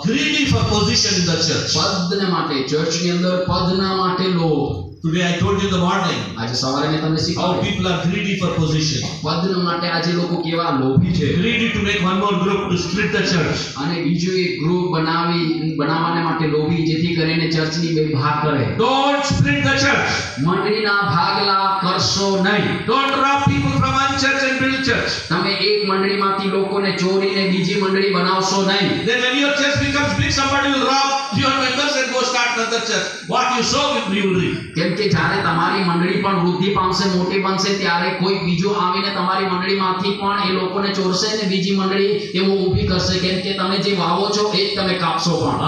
greedy for position in the church. પદને માટે, ચર્ચની અંદર પદના માટે લોભ. Today I told you in the morning આજે સવારે મેં તમને how શીખવાડ્યું. people are greedy for position. પદના માટે આજે લોકો કેવા લોભી છે. Greedy to make one more group to split the church. અને બીજું એક ગ્રુપ બનાવવાને માટે લોભી, જેથી કરીને ચર્ચની બે ભાગ કરે. Don't split the church. મંડળીના ભાગલા કરશો નહીં. Don't rob people from one church and build church. તમે એક મંડળીમાંથી લોકોને ચોરીને બીજી મંડળી બનાવશો નહીં. Then when your church becomes big, somebody will rob your members and go start another church. What you sow, you will reap. કેમ કે જ્યારે તમારી મંડળી પણ વૃદ્ધિ પામશે, મોટી બનશે, ત્યારે કોઈ બીજો આવીને તમારી મંડળીમાંથી પણ એ લોકોને ચોરશે ને બીજી મંડળી એવો ઊભી કરશે. કેમ કે તમે જે વાવો છો એ જ તમે કાપશો પણ.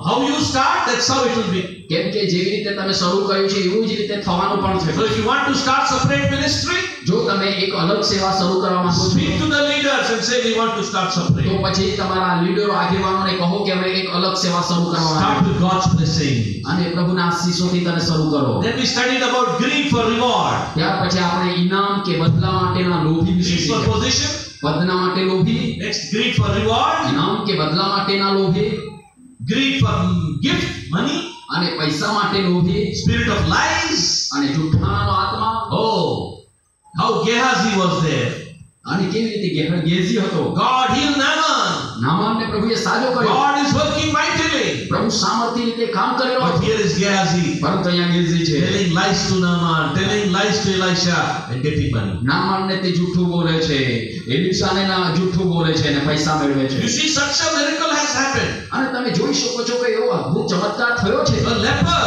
How you start, that's how it will be. કેમ કે જેવી રીતે તમે શરૂ કર્યું છે એવું જ રીતે થવાનું પણ છે. So if you want to start separate ministry, જો તમે એક અલગ સેવા શરૂ કરવા માંગો છો speak to the leaders and say we want to start તો separate. પછી તમારા લીડરો, આગેવાનોને કહો કે અમે એક અલગ સેવા શરૂ કરવા Start માંગીએ with God's blessing. અને પ્રભુના આશીષોથી તમે શરૂ કરો. Then we studied about greed for reward, ત્યાર પછી આપણે ઇનામ કે બદલા માટેના લોભી વિશે greed for શીખ્યા. position, પદના માટે લોભી, next greed for reward, ઇનામ કે બદલા માટેના લોભી, greed for gift, money, અને પૈસા માટે લોભી, spirit of lies. અને જુઠ્ઠાણાનો આત્મા. Oh, how Gehazi was there. અને કેવી રીતે ગેહજી હતો. God healed Naaman. નામાનને પ્રભુએ સાજો કર્યો. God is working mightily. પ્રભુ સામર્થ્ય રીતે કામ કરી રહ્યો But હતો. here is Gehazi પરંતુ અહીંયા ગેહજી છે. telling lies to Naaman, telling lies to Elisha and getting money. નામાનને તે જૂઠું બોલે છે, એલિશાને ના જૂઠું બોલે છે અને પૈસા મેળવે છે. You see, such a miracle has happened. અને તમે જોઈ શકો છો કે એવો અદ્ભુત ચમત્કાર થયો છે. A leper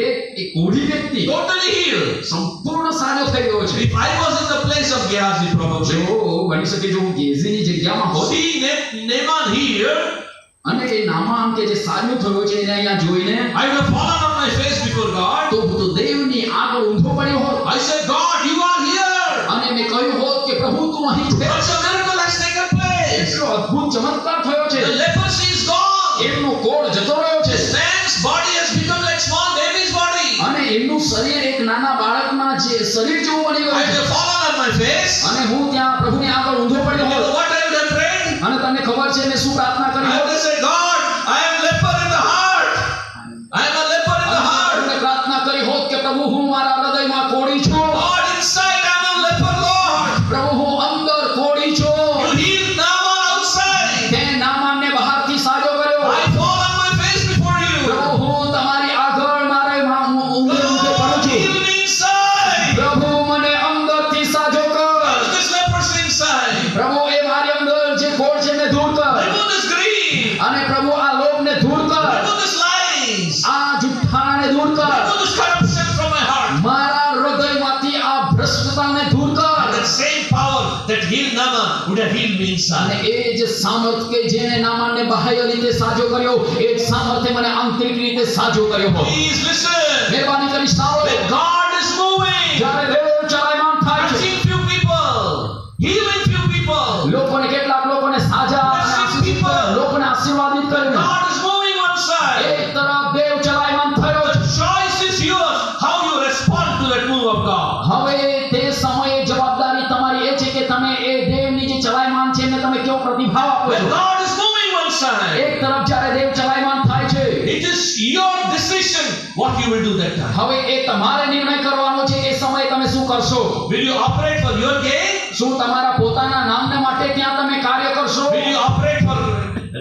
એક કોઢી વ્યક્તિ totally healed. સંપૂર્ણ સાજો થઈ ગયો છે. If I was in the place of Gehazi, probably જો બની શકે જો હું ગેહજીની જગ્યામાં હોત see Naaman here, અને એ નામાન કે જે સાજો થયો છે એને અહીંયા જોઈને I would have fallen on my face before God. તો હું તો દેવની આગળ ઊંધો પડ્યો હોત I said, God, you are here. અને મેં કહ્યું હોત કે પ્રભુ તું અહીં છે. Such a miracle has taken place. એટલો અદ્ભુત ચમત્કાર થયો છે. The leprosy is gone. એમનો કોઢ જતો રહ્યો છે This man's body has become like small baby's body. અને એમનું શરીર એક નાના બાળકના જે શરીર જેવું બની I ગયું would છે. have fallen on my face. અને હું ત્યાં પ્રભુની આગળ ઊંધો You પડ્યો know હોત what I would have prayed? અને તમને ખબર છે મેં શું પ્રાર્થના I કરી would હોત? have said, God, I am leper in the heart. I am a leper in the heart. અને પ્રાર્થના કરી હોત કે પ્રભુ હું મારા હૃદયમાં કોળી છું. God, inside I am a leper, Lord. પ્રભુ હું અંદર કોળી છું. You healed Naaman outside. તે નામાનને બહારથી સાજો કર્યો. I fall on my face before you. પ્રભુ હું તમારી આગળ મારે ઊંધે ઊંધે પડું Lord, છું. heal me inside. પ્રભુ મને અંદરથી સાજો કર. Touch this leprosy inside. પ્રભુ એ મારી અંદર જે કોળ છે એને દૂર કર. Remove this greed. અને પ્રભુ આ લોભને દૂર કર. Remove this lies. આ જુઠ્ઠાને દૂર કર. Remove this corruption from my heart. મારા હૃદયમાંથી આ ભ્રષ્ટતાને દૂર કર. That same power that healed Naaman would have healed me અને inside. એ જે સામર્થ્ય કે જેને નામાનને બાહ્ય રીતે સાજો કર્યો એ જ સામર્થ્ય મને આંતરિક રીતે સાજો કર્યો હોત. Please listen. મહેરબાની કરી સાંભળો. When God is moving, જ્યારે દેવ ચલાયમાન થાય છે touching few people, healing few people, લોકોને કેટલાક લોકોને સાજા અને આશીષિત કરે, લોકોને આશીર્વાદિત કરે. God is moving one side. એક તરફ દેવ ચલાયમાન થયો છે. The choice is yours how you respond to that move of God. હવે તે સમયે જવાબદારી તમારી એ છે કે તમે એ દેવની જે ચલાયમાન છે એને તમે કેવો પ્રતિભાવ આપો When છો. God is moving one side, એક તરફ જ્યારે દેવ ચલાયમાન થાય છે it is your decision what you will do that time. હવે એ તમારે નિર્ણય કરવાનો છે કે એ સમયે તમે શું કરશો. Will you operate for your gain? શું તમારા પોતાના નામને માટે ત્યાં તમે કાર્ય કરશો Will you operate for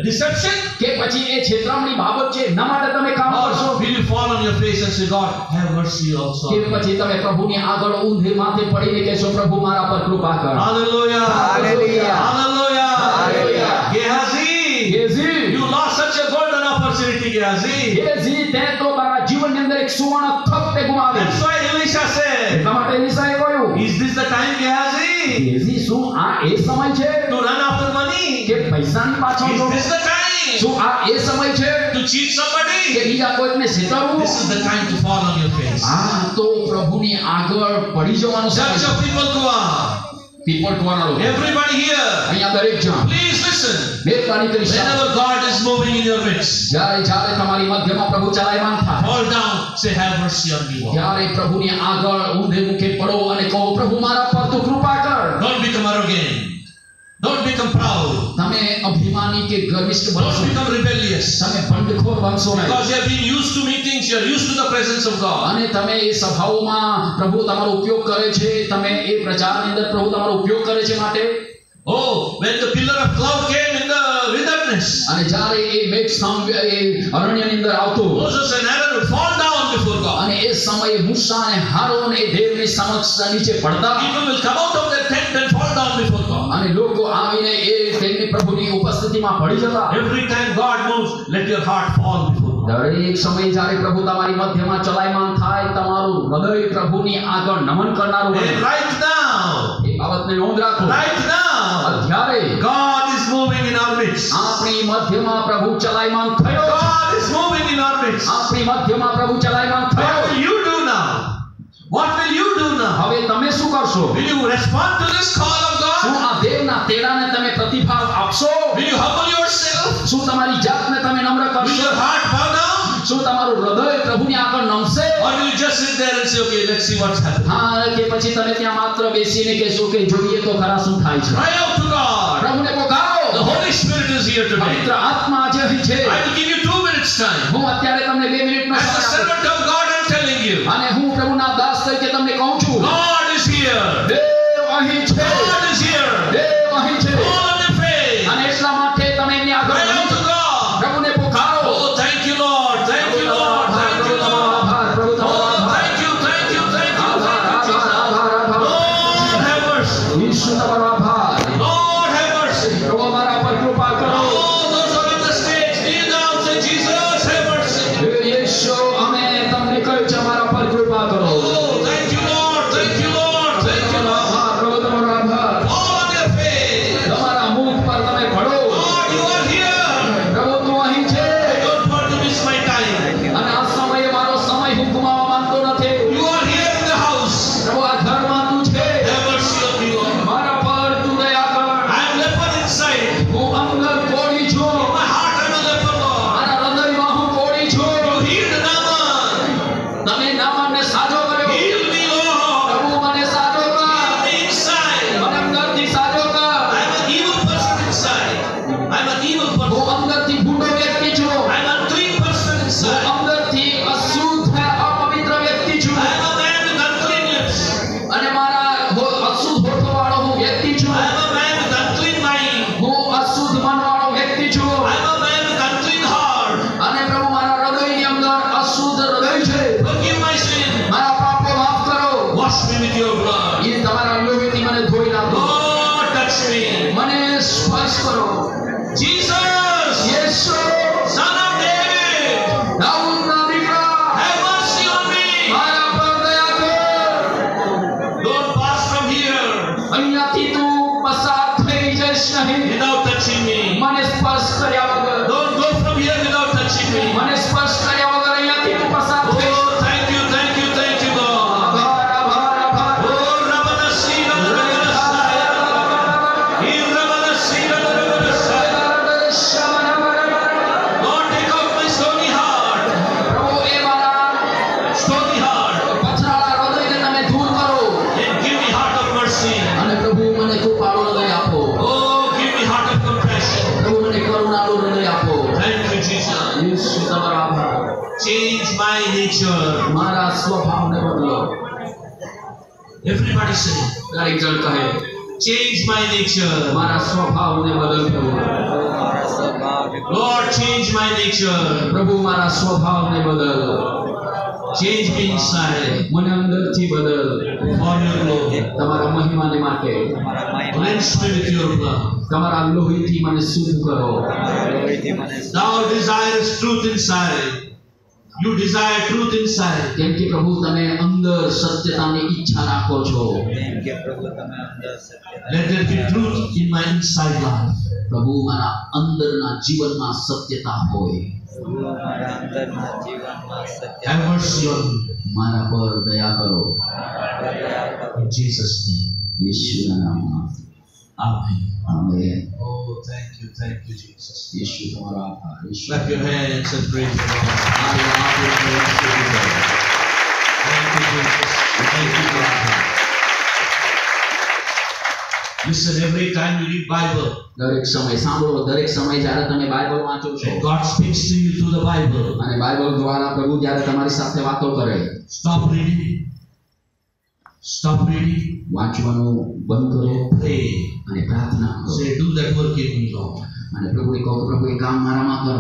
deception? કે પછી એ છેતરામણી બાબત છે એના માટે તમે કામ કરશો. Or will you fall on your face and say, God, have mercy also? કે પછી તમે પ્રભુની આગળ ઊંધે માથે પડીને કહેશો પ્રભુ મારા પર કૃપા કર. Hallelujah. Hallelujah. Hallelujah. Hallelujah. Gehazi, ગેહજી, you lost such a golden opportunity, Gehazi. ગેહજી, તે તો તારા જીવનની અંદર એક સુવર્ણ તક તે ગુમાવી. That's why Elisha said, એટલા માટે એલિશાએ કહ્યું, is this the time, Gehazi, ગેહજી શું આ એ સમય છે to run after money? કે પૈસાની પાછળ Is દોડો? this the time શું આ એ સમય છે to cheat કે somebody? બીજા કોઈને છેતરવું? This is the time to fall on your face. આ તો પ્રભુની આગળ પડી જવાનો સમય Church છે. of people go on. પીપળ કુવાના લોકો Everybody here, અહીંયા દરેક જણ please listen. મહેરબાની કરી સાંભળો. Whenever God is moving in your midst, જ્યારે જ્યારે તમારી મધ્યમાં પ્રભુ ચલાયમાન થાય fall down, say, have mercy on me, Lord. ત્યારે પ્રભુની આગળ ઊંધે મુખે પડો અને કહો પ્રભુ મારા પર તું કૃપા કર. Don't become arrogant. Don't become proud. તમે અભિમાની કે ગર્વિષ્ઠ બનશો Don't નહીં. become rebellious. તમે ભંડખોર બનશો નહીં. Because you have been used to meetings, you are used to the presence of God. અને તમે એ સભાઓમાં પ્રભુ તમારો ઉપયોગ કરે છે, તમે એ પ્રચારની અંદર પ્રભુ તમારો ઉપયોગ કરે છે માટે. Oh, when the pillar of cloud came in the wilderness, અને જ્યારે એ મેઘસ્તંભ એ અરણ્યની અંદર આવતો Moses and Aaron would fall down before God. અને એ સમયે મૂસા અને હારોન એ દેવની સમક્ષ નીચે પડતા People will come out of their tent and fall down before God. અને લોકો આવીને એ તેમની પ્રભુની ઉપસ્થિતિમાં પડી જતા. Every time God moves, let your heart fall before God. દરેક સમયે જ્યારે પ્રભુ તમારી મધ્યમાં ચલાયમાન થાય તમારું હૃદય પ્રભુની આગળ નમન કરનારું બને. And right now, એ બાબતને નોંધ રાખો. right now, અત્યારે God is moving in our midst. આપણી મધ્યમાં પ્રભુ ચલાયમાન થયો. God is moving in our midst. આપણી મધ્યમાં પ્રભુ ચલાયમાન What થયો. will you do now? What will you do now? હવે તમે શું કરશો? Will you respond to this call of શું God? આ દેવના તેડાને તમે પ્રતિભાવ આપશો? Will you humble yourself? શું તમારી જાતને તમે નમ્ર Will કરશો? your heart bow down? શું તમારું હૃદય પ્રભુની આગળ નમશે? Or will you just sit there and say, okay, let's see what's happening? હા, કે પછી તમે ત્યાં માત્ર બેસીને કહેશો કે જોઈએ તો ખરા શું થાય છે. Cry out to God. પ્રભુને પોકારો. The Holy Spirit is here today. પવિત્ર આત્મા આજે અહીં છે. I will give you 2 minutes time. હું અત્યારે તમને 2 મિનિટનો As a સમય આપું. servant of God, I'm telling you, અને હું પ્રભુના દાસ તરીકે તમને કહું છું God is here. દેવ અહીં છે. God is here. દેવ ઈશ્વર તમારો આભાર. Lord, have mercy. પ્રભુ અમારા પર કૃપા કરો. All those who are on the stage, kneel down, say, Jesus, have mercy. હે ઈશ્વર, અમે તમને કહ્યું છે અમારા પર કૃપા કરો. Oh, thank you, Lord. Thank you, Lord. Thank you, તમારો Lord. આભાર, પ્રભુ તમારો આભાર. Fall on your face. તમારા મુખ પર તમે પડો. Lord, you are here. પ્રભુ તું અહીં છે. I don't want to miss my time. અને આ સમયે મારો સમય હું ગુમાવવા માંગતો નથી. You are here in the house. પ્રભુ આ ઘરમાં તું છે. Have mercy on me, Lord. મારા પર તું દયા કર. I am leper inside. હું અંદર કોળી છું. In my heart I am a leper, Lord. મારા હૃદયમાં હું કોળી છું. You healed Naaman. તમે નામાનને સાજો કર્યો. Heal me, Lord. પ્રભુ મને સાજો કર. Heal me inside. મને અંદરથી સાજો કર. I am an evil person inside. I am an evil હું person. અંદરથી ભૂંડો વ્યક્તિ છું. I am an unclean person હું inside. અંદરથી અશુદ્ધ અપવિત્ર વ્યક્તિ છું. I am a man with unclean lips. અને મારા અશુદ્ધ હોઠવાળો હું વ્યક્તિ છું. I am a man with unclean mind. હું અશુદ્ધ મનવાળો વ્યક્તિ છું. I am a man with unclean heart. અને પ્રભુ મારા હૃદયની અંદર અશુદ્ધ હૃદય છે. Forgive my sin. મારા પાપો માફ કરો. Wash me with your blood. એ તમારા લોહીથી મને ધોઈ નાખો. Lord, touch me. મને સ્પર્શ કરો. Jesus, Yeshu, Son of David, દાઉદના દીકરા, have mercy on me. મારા પર દયા કર. Don't pass from here અહીંયાથી તું પસાર થઈ જઈશ નહીં. without touching me. મને સ્પર્શ કર્યા વગર. Don't go from here without touching me. મને સ્પર્શ કર્યા વગર અહીંયાથી તું પસાર થઈ. Oh, thank you, Lord. આભાર, આભાર, આભાર. Oh, Rabana Sira, Rabana Saya. He Rabana Sira, Rabana Saya. Lord, take out my stony heart. પ્રભુ એ મારા Stony heart. પથરાળા હૃદયને તમે દૂર કરો. And give me heart of mercy. અને પ્રભુ મને કૃપાળુ હૃદય આપો. Oh, give me heart of compassion. પ્રભુ મને કરુણાળુ હૃદય આપો. Thank you, Jesus. યેશુ તમારો આભાર. Change my nature. મારા સ્વભાવને બદલો. Everybody say, દરેક જણ કહે, change my nature. મારા સ્વભાવને બદલ પ્રભુ. Lord, change my nature. પ્રભુ મારા સ્વભાવને બદલ. Change me inside મને અંદરથી બદલ. for your glory. તમારા મહિમાને માટે. Cleanse me with your blood. તમારા લોહીથી મને શુદ્ધ કરો. Thou desirest truth inside. You desire truth inside. કેમ કે પ્રભુ તમે અંદર સત્યતાની ઈચ્છા રાખો છો. Let there be truth in my inside life. પ્રભુ મારા અંદરના જીવનમાં સત્યતા હોય. Have mercy on me. મારા પર દયા કરો. In Jesus' name. યેશુના નામમાં. Amen. Amen. Oh, thank you, Jesus. Yeshu તમારો આભાર. Yeshu. Clap your hands and praise the Lord. Thank you, Jesus. Thank you, God. Listen, every time you read Bible, દરેક સમય સાંભળો. દરેક સમય જ્યારે તમે બાઇબલ વાંચો છો and God speaks to you through the Bible, અને બાઇબલ દ્વારા પ્રભુ જ્યારે તમારી સાથે વાતો કરે, stop reading. Stop reading. વાંચવાનું બંધ કરો Pray. અને પ્રાર્થના કરો. Say, do that work in me, Lord. અને પ્રભુને કહો કે પ્રભુ એ કામ મારામાં કરો.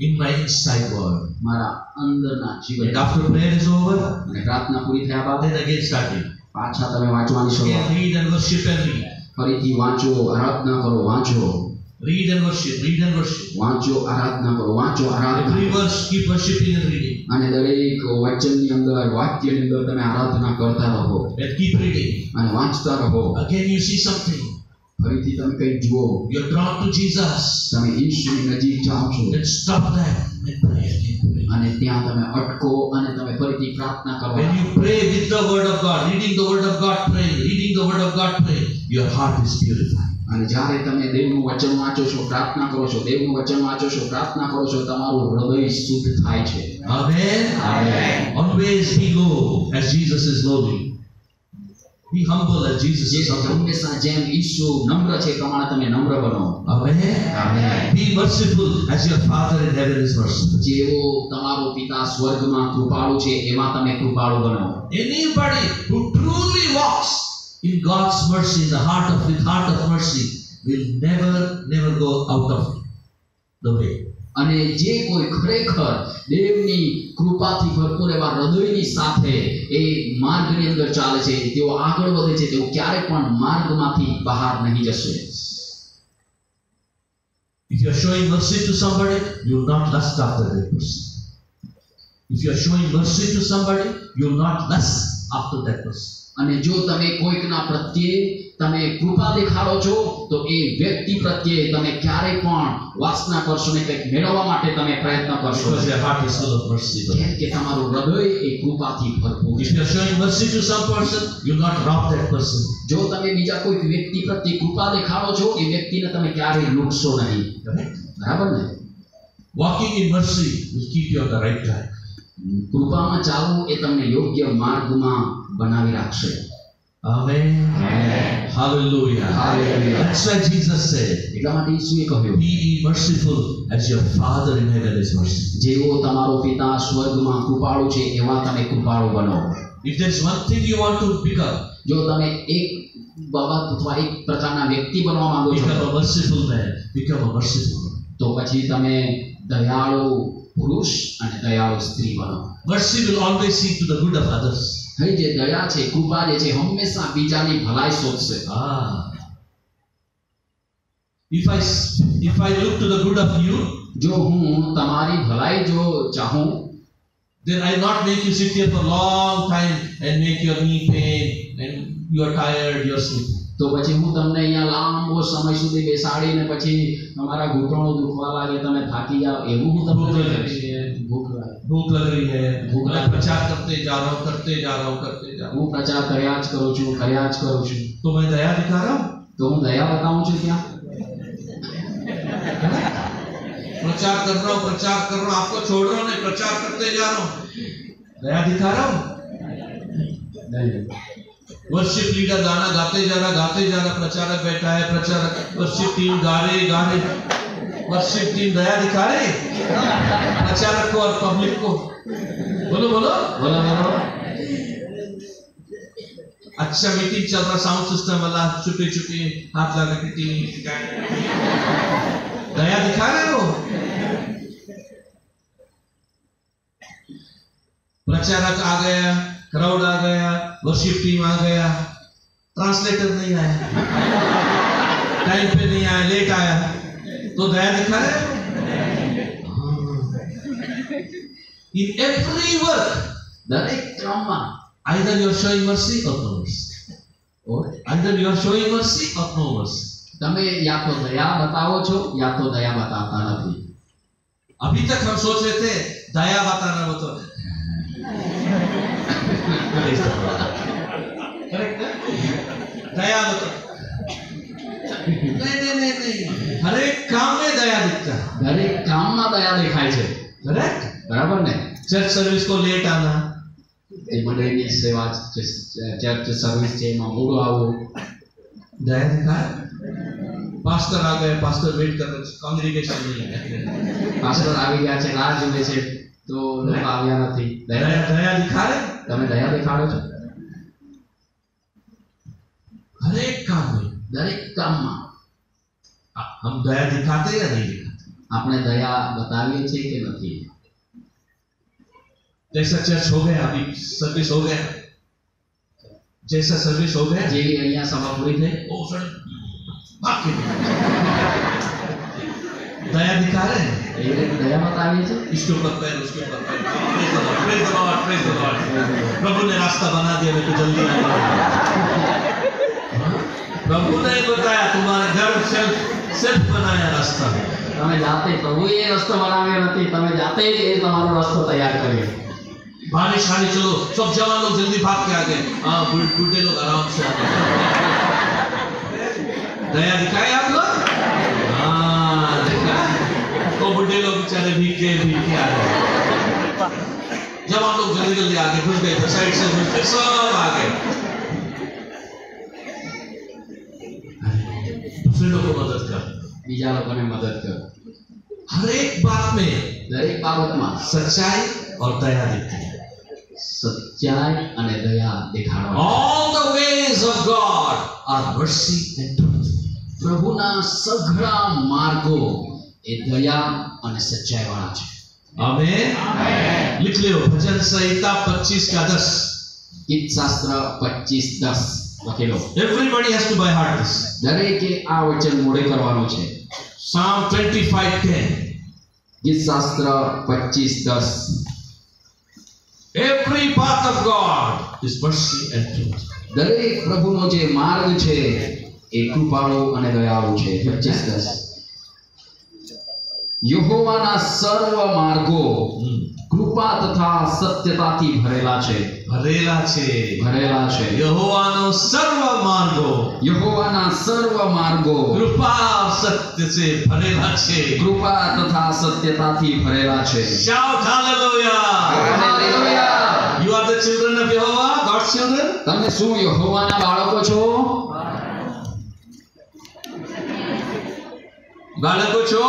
In my inside world. મારા અંદરના And જીવન. after prayer is over, અને પ્રાર્થના પૂરી થયા બાદ then again starting. પાછા તમે વાંચવાની Again શરૂઆત. read and worship and read. ફરીથી વાંચો, આરાધના કરો. વાંચો, Read and worship. Read and worship. વાંચો, આરાધના કરો. વાંચો, આરાધના Every કરો. verse, keep worshiping and reading. અને દરેક વચનની અંદર, વાક્યની અંદર તમે આરાધના કરતા રહો And keep reading. અને વાંચતા રહો. Again you see something. ફરીથી તમે કંઈક જુઓ. You're drawn to Jesus. તમે ઈશ્વરની નજીક જાઓ છો Then stop that and pray again. અને ત્યાં તમે અટકો અને તમે ફરીથી પ્રાર્થના કરો. When you pray with the word of God, reading the word of God, praying, reading the word of God, praying, your heart is purified. અને જ્યારે તમે દેવનું વચન વાંચો છો, પ્રાર્થના કરો છો, દેવનું વચન વાંચો છો, પ્રાર્થના કરો છો, તમારું હૃદય શુદ્ધ થાય છે. Amen. Amen. Always be low as Jesus is lowly. Be humble as Jesus is humble. હંમેશા જેમ ઈસુ નમ્ર છે એ પ્રમાણે તમે નમ્ર બનો. Amen. Amen. Be merciful as your Father in heaven is merciful. જેવો તમારો પિતા સ્વર્ગમાં કૃપાળુ છે એમાં તમે કૃપાળુ બનો. Anybody who truly walks in God's mercy, the heart of mercy, will never go out of the way. અને જે કોઈ ખરેખર દેવની કૃપાથી ભરપૂર એવા હૃદયની સાથે એ માર્ગની અંદર ચાલે છે, તેઓ આગળ વધે છે, તેઓ ક્યારેય પણ માર્ગમાંથી બહાર નહીં જશે. If you are showing mercy to somebody, you will not lust after that person. If you are showing mercy to somebody, you will not lust after that person. અને જો તમે કોઈકના પ્રત્યે તમે કૃપા દેખાડો છો તો એ વ્યક્તિ પ્રત્યે તમે ક્યારેય પણ વાસના કરશો ને કંઈક મેળવવા માટે તમે પ્રયત્ન કરશો, Because your heart is full of mercy. કેમ કે તમારું હૃદય એ કૃપાથી ભરપૂર If છે. you are showing mercy to some person, you will not rob that person. જો તમે બીજા કોઈ વ્યક્તિ પ્રત્યે કૃપા દેખાડો છો એ વ્યક્તિને તમે ક્યારેય લૂંટશો નહીં. Correct? બરાબર ને? Walking in mercy will keep you on the right track. કૃપામાં ચાલવું એ તમને યોગ્ય માર્ગમાં બનાવી રાખશે. Amen. Hallelujah. Hallelujah. That's why Jesus said, એટલા માટે ઈસુએ કહ્યું, be ye merciful as your Father in heaven is merciful. જેવો તમારો પિતા સ્વર્ગમાં કૃપાળુ છે એવા તમે કૃપાળુ બનો. If there's one thing you want to become, જો તમે એક બાબત અથવા એક પ્રકારના વ્યક્તિ બનવા માંગો છો become a merciful man, become a merciful man. તો પછી તમે દયાળુ પુરુષ અને દયાળુ સ્ત્રી બનો. Mercy will always seek to the good of others. હવે જે દયા છે, કૃપા જે છે, હંમેશા બીજાની ભલાઈ શોધશે. If I look to the good of you, જો હું તમારી ભલાઈ જો ચાહું, then I'll not make you sit here for a long time and make your knee pain and you are tired, you are sleeping. તો પછી હું તમને અહીંયા લાંબો સમય સુધી બેસાડીને પછી તમારા ઘૂંટણો દુખવા લાગે, તમે થાકી જાઓ, એવું હું તમને નહીં કરીશ. भूख लग रही है, भूख मैं लग- प्रचार करते जा रहा हूँ, करते जा रहा हूँ, करते जा रहा हूँ. હું પ્રચાર કર્યા જ કરું છું. तो मैं दया दिखा रहा हूँ, તો હું દયા બતાવું છું ત્યાં? प्रचार कर रहा हूँ, आपको छोड़ रहा हूँ, नहीं प्रचार करते जा रहा हूँ, दया दिखा रहा हूँ. નહીં. वर्शिप लीडर गाना गाते जा रहा, प्रचारक बैठा है, वर्शिप टीम गा रहे, वर्शिप टीम दया दिखा रहे प्रचारक को और पब्लिक को. बोलो બોલો. अच्छा मीटिंग चल रहा, साउंड सिस्टम वाला छुपे हाथ लगा के टीवी दया दिखा रहे हो. प्रचारक आ गया, क्राउड आ गया, वर्शिप टीम आ गया, ट्रांसलेटर नहीं आया, टाइम पे नहीं आया, लेट आया, तो दया दिखा रहे हो. In every work, દરેક કામમાં either you are showing mercy or no mercy. Either you are showing mercy or no mercy. તમે યા તો દયા બતાવો છો યા તો દયા બતાવતા નથી. अभी तक हम सोच रहे थे दया बताना वो तो करेक्ट है, दया बता. नहीं, हर एक काम में दया दिखता है. દરેક કામમાં દયા દેખાય છે. करेक्ट. બરાબર ને? चर्च सर्विस को लेट आना, એ મંડળીની સેવા ચર્ચ સર્વિસ છે એમાં મોડું આવવું, दया दिखा. पास्टर आ गए, पास्टर वेट कर रहे, कांग्रीगेशन नहीं है. પાસ્ટર આવી ગયા છે, રાહ જુએ છે તો લોકો આવ્યા નથી. दया दिखा रहे તમે દયા દેખાડો છો हर एक काम में. દરેક કામમાં. हम दया दिखाते या नहीं दिखाते? આપણે દયા બતાવીએ છીએ કે નથી? जैसा चर्च हो गया, अभी सर्विस हो गया, जैसा सर्विस हो गया, જેવી અહીંયા सभा પૂરી થઈ, ओ सर बाकी दया दिखा रहे हैं. એવી રીતે દયા બતાવીએ છીએ. इसके ऊपर पैर, उसके ऊपर पैर. Praise the Lord, praise the Lord. प्रभु ने रास्ता बना दिया, मेरे को जल्दी आना है. प्रभु ने बताया, तुम्हारे घर सेल्फ बनाया रास्ता. તમે જાતે, પ્રભુએ એ રસ્તો બનાવ્યો નથી, તમે જાતે જ એ તમારો રસ્તો તૈયાર કર્યો. बारिश आने, चलो सब जवान लोग जल्दी भाग के आ गए, हाँ बूढ़े लोग आराम से आ गए. दया दिखाए आप लोग? हाँ देखा, तो बूढ़े लोग बेचारे भीग के आ गए, जवान लोग जल्दी जल्दी आगे घुस गए, साइड से घुस गए, सब आ गए. दूसरे लोग को मदद कर, બીજા લોકોને મદદ કરો. हर एक बात में દરેક બાબતમાં सच्चाई और दया दिखती है. સચ્ચાઈ અને દયા દેખાડવા. All the ways of God are mercy and truth. પ્રભુના સઘળા માર્ગો એ દયા અને સચ્ચાઈ વાળા છે. आमेन. लिख लो भजन संहिता 25:10. ગીત શાસ્ત્ર 25:10 લખેલો. Everybody has to by heart this. દરેકે આ વચન મોડે કરવાનું છે. Psalm 25:10. ગીત શાસ્ત્ર 25:10. Every path of God is mercy and truth. દરેક પ્રભુનો જે માર્ગ છે એ કૃપાળુ અને દયાળુ છે. 25:10. યહોવાના સર્વ માર્ગો કૃપા તથા સત્યતાથી ભરેલા છે. ભરેલા છે. ભરેલા છે. यहोवाનો સર્વ માર્ગો. યહોવાના સર્વ માર્ગો કૃપા સત્ય से ભરેલા છે. કૃપા તથા સત્યતાથી ભરેલા છે. Shout hallelujah. Hallelujah. You are the children of Jehovah, God's children. તમે શું યહોવાના બાળકો છો? બાળકો છો?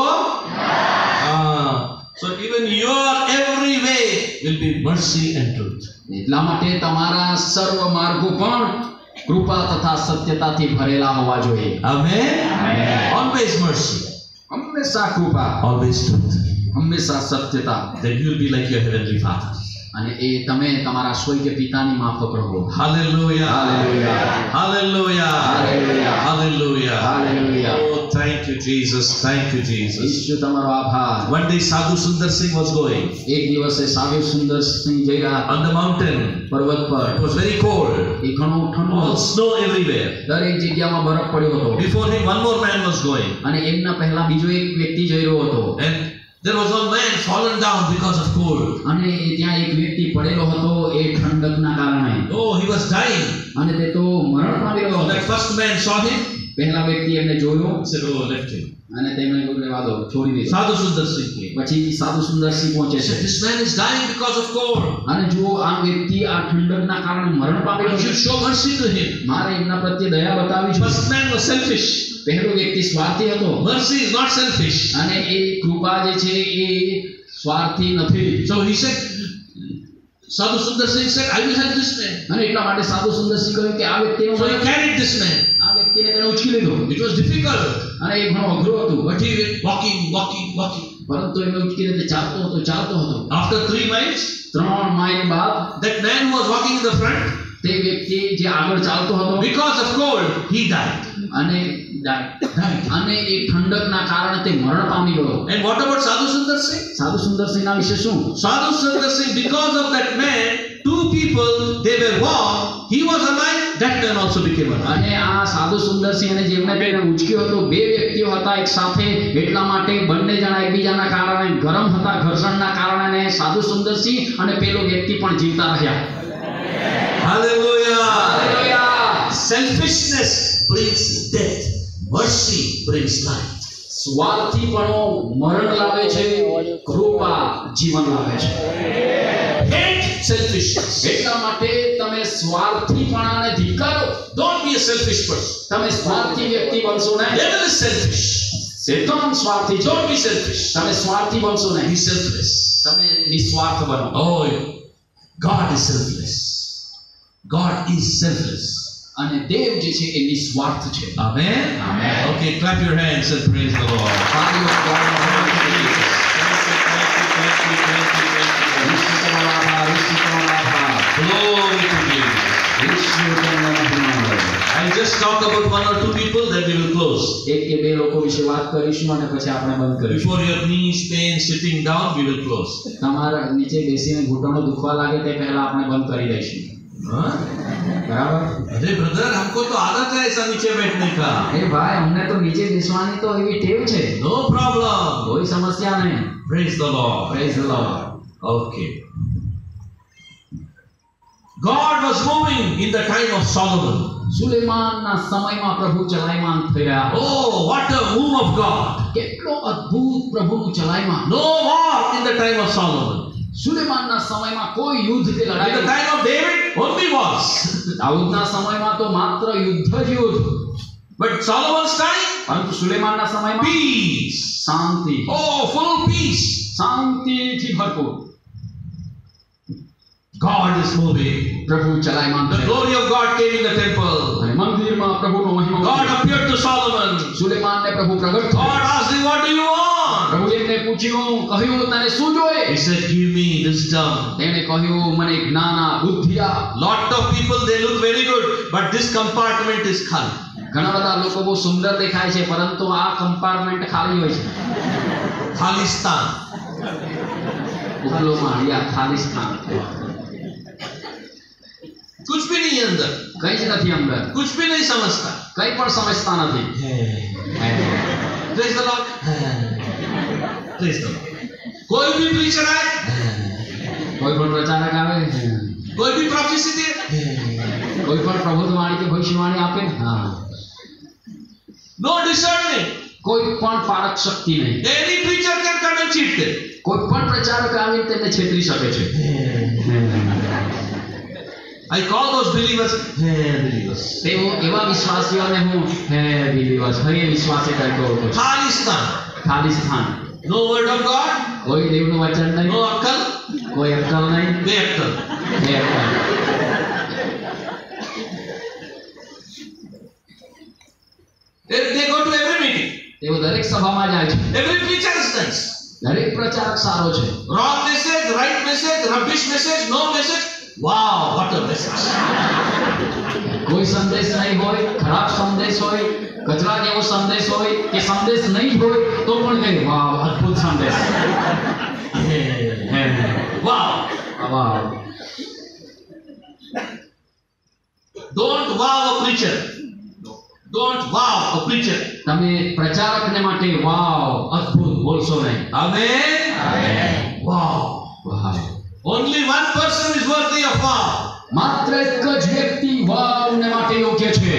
So even your every way will be mercy and truth. એટલા માટે તમારા સર્વ માર્ગો પણ કૃપા તથા સત્યતાથી ભરેલા હોવા જોઈએ. Amen. Always mercy, હંમેશા કૃપા, always truth. હંમેશા સત્યતા. Then you will be like your heavenly Father. અને એ તમે તમારા સ્વર્ગીય પિતાની માફક રહો. Hallelujah. Hallelujah. Hallelujah. Hallelujah. Hallelujah. Hallelujah. Oh, thank you, Jesus. Thank you, Jesus. ઈશ્વર તમારો આભાર. One day Sadhu Sundar Singh was going એક દિવસે સાધુ સુંદર સિંહ જઈ રહ્યા હતા on the mountain. પર્વત પર. It was very cold. એ ઘણો ઠંડો All હતો. snow everywhere. દરેક જગ્યામાં બરફ પડ્યો હતો. Before him, one more man was going. અને એમના પહેલા બીજો એક વ્યક્તિ જઈ રહ્યો હતો. And there was one man fallen down because of cold. અને ત્યાં એક વ્યક્તિ પડેલો હતો એ ઠંડકના કારણે. Oh, he was dying. અને તે તો મરણ પામી રહ્યો So હતો. that first man saw him. પહેલા વ્યક્તિ એમને જોયો He said, "Oh, left him." અને તેમણે કહ્યું રહેવા દો, છોડી દે. Sadhu Sundar Singh came. પછી સાધુ સુંદર સિંહ પહોંચે He છે. said, "This man is dying because of cold. અને જુઓ આ વ્યક્તિ આ ઠંડકના કારણે મરણ પામી I રહ્યો should છે. show mercy to him." મારે એમના પ્રત્યે દયા બતાવવી જોઈએ. First man was selfish. પહેલો વ્યક્તિ સ્વાર્થી હતો Mercy is not selfish. અને એ કૃપા જે છે એ સ્વાર્થી નથી. So he said, Sadhu Sundar Singh said, "I will help this man." અને એટલા માટે સાધુ સુંદર સિંહ કહ્યું કે આ વ્યક્તિનો So he carried this man. આ વ્યક્તિને તેને ઉચકી લીધો. It was difficult, અને એ ઘણો અઘરું હતું. but he went walking. પરંતુ એમને ઉચકી રીતે ચાલતો હતો. After 3 miles, 3 માઇલ બાદ that man who was walking in the front, તે વ્યક્તિ જે આગળ ચાલતો હતો because of cold, he died. અને અને એ ઠંડકના કારણે તે મરણ પામી ગયો. And what about Sadhu Sundar Singh? સાધુ સુંદર સિંહના વિશે શું? Sadhu Sundar Singh, because of that man, 2 people, they were warm. He was alive. That man also became alive. અને આ સાધુ સુંદર સિંહ અને જેમને તેને ઉચક્યો હતો, 2 વ્યક્તિઓ હતા એક સાથે. એટલા માટે બંને જણા એકબીજાના કારણે ગરમ હતા, ઘર્ષણના કારણે સાધુ સુંદર સિંહ અને પેલો વ્યક્તિ પણ જીવતા રહ્યા. Hallelujah. Hallelujah. Selfishness brings death. Mercy brings life. સ્વાર્થીપણો મરણ લાવે છે, કૃપા જીવન લાવે છે. Hate selfishness. એટલા માટે તમે સ્વાર્થીપણાને ધિક્કારો. Don't be a selfish person. તમે સ્વાર્થી વ્યક્તિ બનશો નહીં. Devil is selfish. શેતાન સ્વાર્થી છે. Don't be selfish. તમે સ્વાર્થી બનશો Be નહીં. selfless. તમે નિસ્વાર્થ બનો. Oh, God is selfless. God is selfless. અને દેવ જે છે એ નિસ્વાર્થ છે. Amen. Amen. Okay, clap your hands and praise the Lord. તાળીઓ પાડો. ઈશ્વર તમારો આભાર, ઈશ્વર તમારો આભાર. Glory to Jesus. ઈશ્વર તમને મહિમા મળે. I'll just talk about 1 or 2 people, then we will close. એક કે બે લોકો વિશે વાત કરીશું અને પછી આપણે બંધ કરીશું. Before your knees pain sitting down, we will close. તમારા નીચે બેસીને ઘૂંટણો દુખવા લાગે તે પહેલા આપણે બંધ કરી દઈશું. हाँ? બરાબર? अरे ब्रदर, हमको तो आदत है ऐसा नीचे बैठने का. એ ભાઈ અમને તો નીચે બેસવાની તો એવી ટેવ છે. No problem. કોઈ સમસ્યા નહીં. Praise the Lord. Praise the Lord. Okay. God was moving in the time of Solomon. સુલેમાનના સમયમાં પ્રભુ ચલાયમાન થઈ રહ્યા. Oh, what a move of God. કેટલો અદ્ભુત પ્રભુનું ચલાયમાન. No war in the time of Solomon. સુલેમાનના સમયમાં કોઈ યુદ્ધ કે In the લડાઈ. time of David, only wars. દાઉદના સમયમાં તો માત્ર યુદ્ધ જ યુદ્ધ. But Solomon's time, પરંતુ સુલેમાનના સમયમાં peace. શાંતિ. Oh, full peace. શાંતિથી ભરપૂર. God is moving. પ્રભુ ચલાયમાન The છે. glory of God came in the temple. અને મંદિરમાં પ્રભુનો મહિમા. God appeared to Solomon. સુલેમાનને પ્રભુ પ્રગટ થયો. God asked him, "What do you want?" તેમને પૂછ્યું કહ્યું તને શું જોઈએ? He said, give me wisdom. તેણે કહ્યું મને જ્ઞાન આ, બુદ્ધિ આ. Lot of people, they look very good, but this compartment is khali. ઘણા બધા લોકો બહુ સુંદર દેખાય છે પરંતુ આ કમ્પાર્ટમેન્ટ ખાલી હોય છે. Khalistan. ઉપલો માળિયા ખાલી સ્થાન. कुछ भी नहीं है अंदर, કઈ જ નથી અંદર, कुछ भी नहीं समझता. કઈ પણ સમજતા નથી. Praise the Lord. Praise the Lord. कोई भी preacher आए, કોઈ પણ પ્રચારક આવે, कोई भी prophecy दे, કોઈ પણ પ્રબોધવાણી કે ભવિષ્યવાણી આપે, no discernment. કોઈ પણ પારક શક્તિ નહીં. Any preacher can come and cheat them. કોઈ પણ પ્રચારક આવીને તેમને છેતરી શકે છે. I call those believers believers. તેઓ એવા વિશ્વાસીઓને હું બિલીવર્સ, હૈયે વિશ્વાસી તરીકે ઓળખું છું. Khalistan. ખાલી સ્થાન. No word of God, કોઈ દેવનું વચન નહીં, no akal, કોઈ અક્કલ નહીં, beakal. બેઅક્કલ. They go to every meeting. તેઓ દરેક સભામાં જાય છે. Every preacher is nice. દરેક પ્રચારક સારો છે. Wrong message, right message, rubbish message, no message. Wow, what a message. કોઈ સંદેશ નહીં હોય, ખરાબ સંદેશ હોય, કચરા જેવો સંદેશ હોય કે સંદેશ નહીં હોય તો પણ કહે વાહ અદ્ભુત સંદેશ. Wow. વાહ. Don't wow a preacher. Don't wow a preacher. તમે પ્રચારકને માટે વાવ અદ્ભુત બોલશો નહીં. Amen. Amen. Wow. વાહ. Only one person is worthy of wow. માત્ર એક જ વ્યક્તિ વાવને માટે યોગ્ય છે.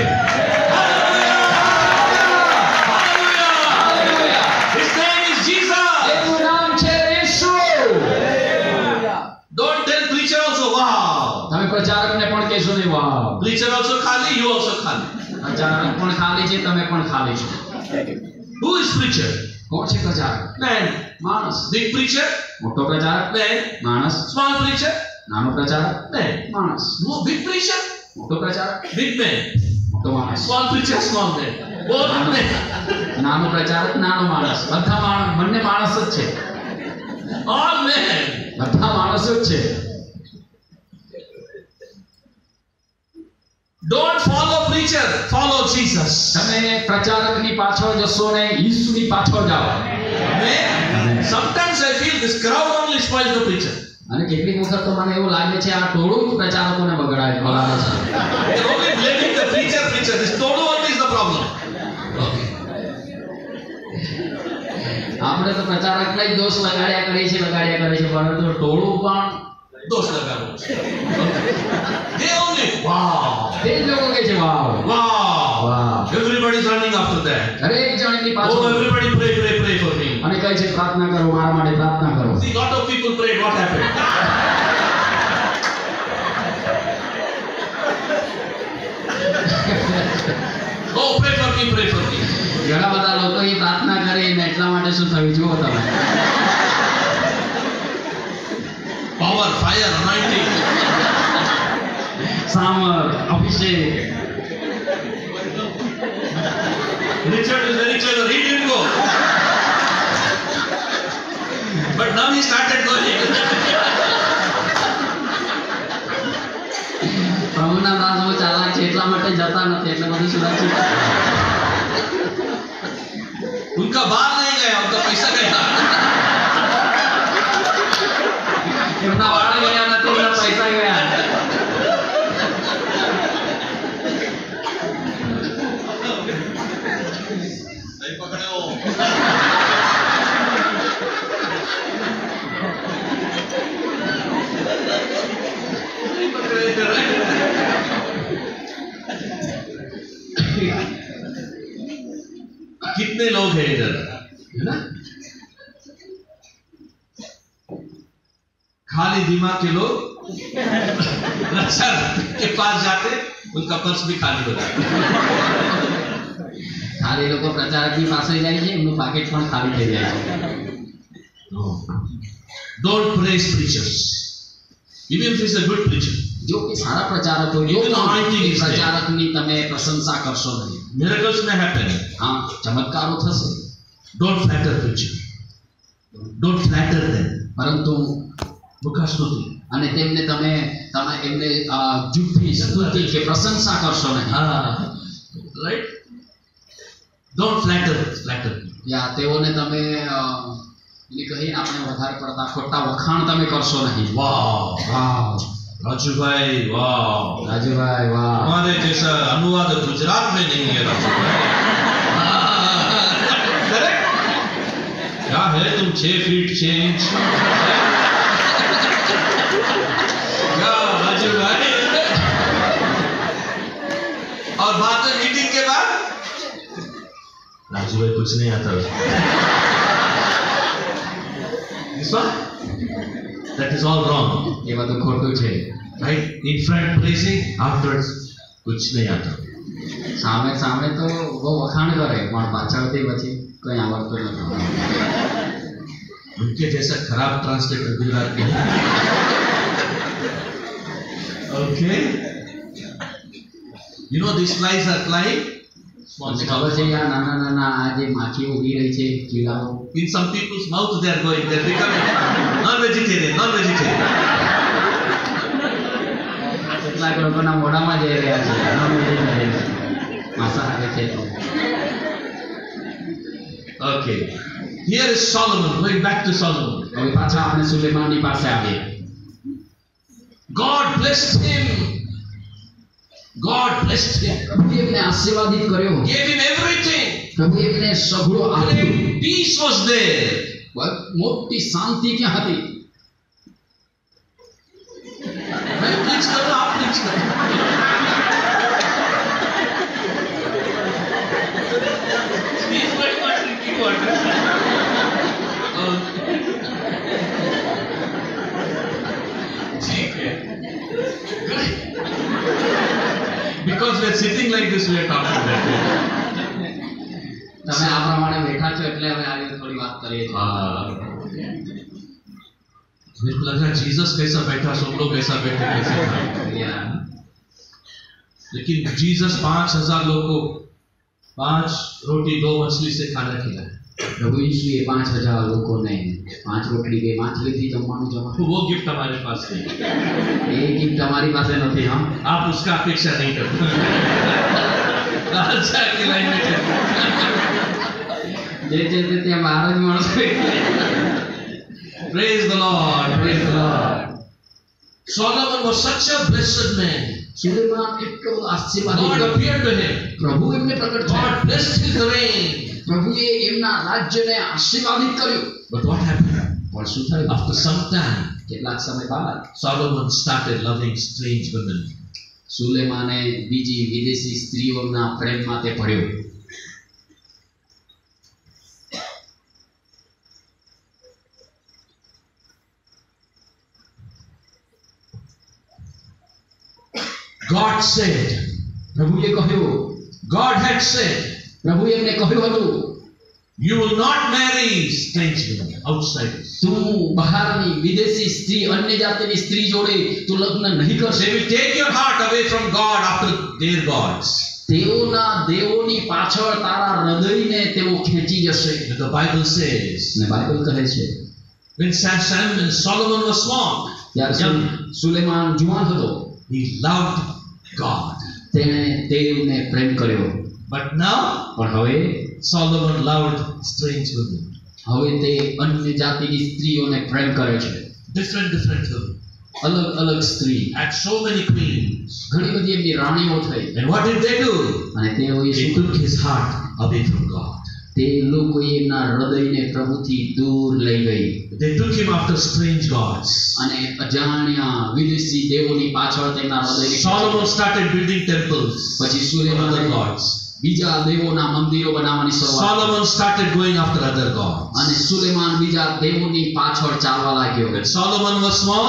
Hallelujah. His name is Jesus. એનું નામ છે ઈસુ. Don't tell preacher also wow. તમે પ્રચારકને પણ કહેશો નહીં વાવ. Preacher also khali, you also khali. પ્રચારક પણ ખાલી છે, તમે પણ ખાલી છો. Who is preacher? કોણ છે પ્રચારક? Man. માણસ. Big preacher? મોટો પ્રચારક? Man. માણસ. Small preacher? નાનો પ્રચારક? Man. માણસ. No, big preacher? મોટો પ્રચારક? Big man. મોટો માણસ. Small preacher, small man. Both men. નાનો પ્રચારક, નાનો માણસ. બધા બંને માણસ જ છે. All men. બધા માણસો જ છે. Don't follow preacher, follow Jesus. તમે પ્રચારકની પાછળ જશો ને ઈસુની પાછળ જાઓ. Amen. Sometimes I feel this crowd only spoils the preacher. અને કેટલીક વખત તો મને એવું લાગે છે આ ટોળું જ પ્રચારકોને બગાડે છે. They're only blaming the preacher. This total only is the problem. Okay. આપણે તો પ્રચારકને જ દોષ લગાડ્યા કરે છે પરંતુ ટોળું પણ दोष लगा लो. They only wow. તે જ લોકો કહે છે વાવ. Wow. Vav. Everybody's running after that. દરેક જણ એની Oh, પાછળ everybody pray for me. અને કહે છે પ્રાર્થના કરો, મારા માટે પ્રાર્થના કરો. See, lot of people prayed. What happened? Oh, pray for me, pray for me. ઘણા બધા લોકો એ પ્રાર્થના કરે ને એટલા માટે શું થયું જુઓ તમે. Power, fire, anointing. સામર્થ, Abhishek. Richard is very clever. He didn't go. But now he started going. પ્રભુના દાસો ચાલાક છે એટલા માટે જતા નથી એટલે બધું સુરક્ષિત. उनका बाल नहीं गया, उनका पैसा गया. એમના વાળ ગયા નથી, એમના પૈસા ગયા. नहीं पकड़े हो. नहीं पकड़े. कितने लोग हैं इधर, है ना? खाली दिमाग के लोग रक्षा के पास जाते, उनका पर्स भी खाली हो जाता. ખાલી લોકો પ્રચારકની પાસે જાય છે, એમનું પાકેટ પણ ખાલી થઈ જાય છે. Don't praise preachers, even if he's a good preacher. જો કે સારા પ્રચારક હોય, જો પ્રચારકની તમે પ્રશંસા કરશો નહીં. Miracles may happen. હા, ચમત્કારો થશે. Don't flatter preacher. Don't flatter them. પરંતુ મુખા સ્તુતિ. અને તેમને તમે એમને જુઠ્ઠી સ્તુતિ કે પ્રશંસા કરશો નહીં. Right? Don't flatter. યા તેઓને તમે એ કહીને આપણે વધારે પડતા ખોટા વખાણ તમે કરશો નહીં. वाह राजूभाई, वाह રાજુભાઈ વાહ. हमारे जैसा अनुवाद गुजरात में नहीं है राजूभाई. करेक्ट. क्या है तुम 6 फीट 6 इंच. क्या राजूभाई. और बाद में मीटिंग के बाद राजूभाई कुछ नहीं आता. This one? That is all wrong. એ બધું ખોટું છે. Right? In front praising, afterwards कुछ नहीं आता. સામે તો બહુ વખાણ કરે પણ પાછળથી પછી કઈ આવડતું નથી. उनके जैसा खराब ट्रांसलेटर गुजरात में. Okay. You know these flies are flying. તમને ખબર છે યાર નાના આ જે માખી ઉડી રહી છે કીડાઓ. In some people's mouth they are going. They are becoming non-vegetarian. કેટલાક લોકોના મોઢામાં જઈ રહ્યા છે. માંસાહારી છે. Okay. Here is Solomon. Going back to Solomon. હવે પાછા આપણે સુલેમાનની પાસે આવીએ. God blessed him. પ્રભુએ એમને આશીર્વાદિત કર્યો. Gave him everything. પ્રભુએ એમને સઘળું આપ્યું. Peace was there. મોટી શાંતિ ક્યાં હતી? मैं प्लीज करो, आप प्लीज करो. He is very much tricky to understand. ठीक है. Because we are sitting like this, we are talking like this. તમે આ પ્રમાણે બેઠા છો એટલે હવે આવી થોડી વાત કરીએ છીએ. मेरे को लगा जीसस कैसा बैठा, सब लोग कैसा बैठे कैसे था. लेकिन जीसस 5000 लोग को 5 रोटी 2 मछली से खाना खिलाया. પ્રભુ ઈસુએ 5000 લોકોને 5 રોટલી 2 માછલીથી જમવાનું જમાડ્યું. तो वो गिफ्ट हमारे पास नहीं. એ ગીત તમારી પાસે નથી. હા, आप उसका अपेक्षा नहीं करते. अच्छा खिलाएंगे. જે છે તે ત્યાં બહાર જ મળશે. Praise the Lord. Praise the Lord. Solomon was such a blessed man. Suleman એટલો આશીર્વાદિત. God appeared to him. પ્રભુ એમને પ્રગટ થયા. God blessed his reign. પ્રભુએ એમના રાજ્યને આશીર્વાદિત કર્યું. But what happened? પણ શું થયું? After some time, કેટલાક સમય બાદ Solomon started loving strange women. સુલેમાને બીજી વિદેશી સ્ત્રીઓના પ્રેમમાં તે પડ્યો. God said, પ્રભુએ કહ્યું, God had said, પ્રભુએ એમને કહ્યું હતું, you will not marry strange women, outsiders. તું બહારની વિદેશી સ્ત્રી અન્ય જાતિની સ્ત્રી જોડે તું લગ્ન નહીં કરશે. They will take your heart away from God after their gods. તેઓના દેવોની પાછળ તારા હૃદયને તેઓ ખેંચી જશે. The Bible says, અને બાઇબલ કહે છે when Solomon was small, ત્યારે સુલેમાન જુવાન હતો, he loved God. તેણે દેવને પ્રેમ કર્યો. But now, પણ હવે Solomon loved strange women. હવે તે અન્ય જાતિની સ્ત્રીઓને પ્રેમ કરે છે. Different women. અલગ અલગ સ્ત્રી. Had so many queens. ઘણી બધી એમની રાણીઓ થઈ. And what did they do? અને તેઓએ They took his heart away from God. તે લોકોએ એમના હૃદયને પ્રભુથી દૂર લઈ ગઈ. They took him after strange gods. અને અજાણ્યા વિદેશી દેવોની પાછળ તેમના હૃદયને Solomon started building temples. પછી Other સુલેમાને gods. બીજા દેવોના મંદિરો બનાવવાની શરૂઆત. Solomon started going after other gods. અને સુલેમાન બીજા દેવોની પાછળ ચાલવા लाग्યો. When Solomon was small,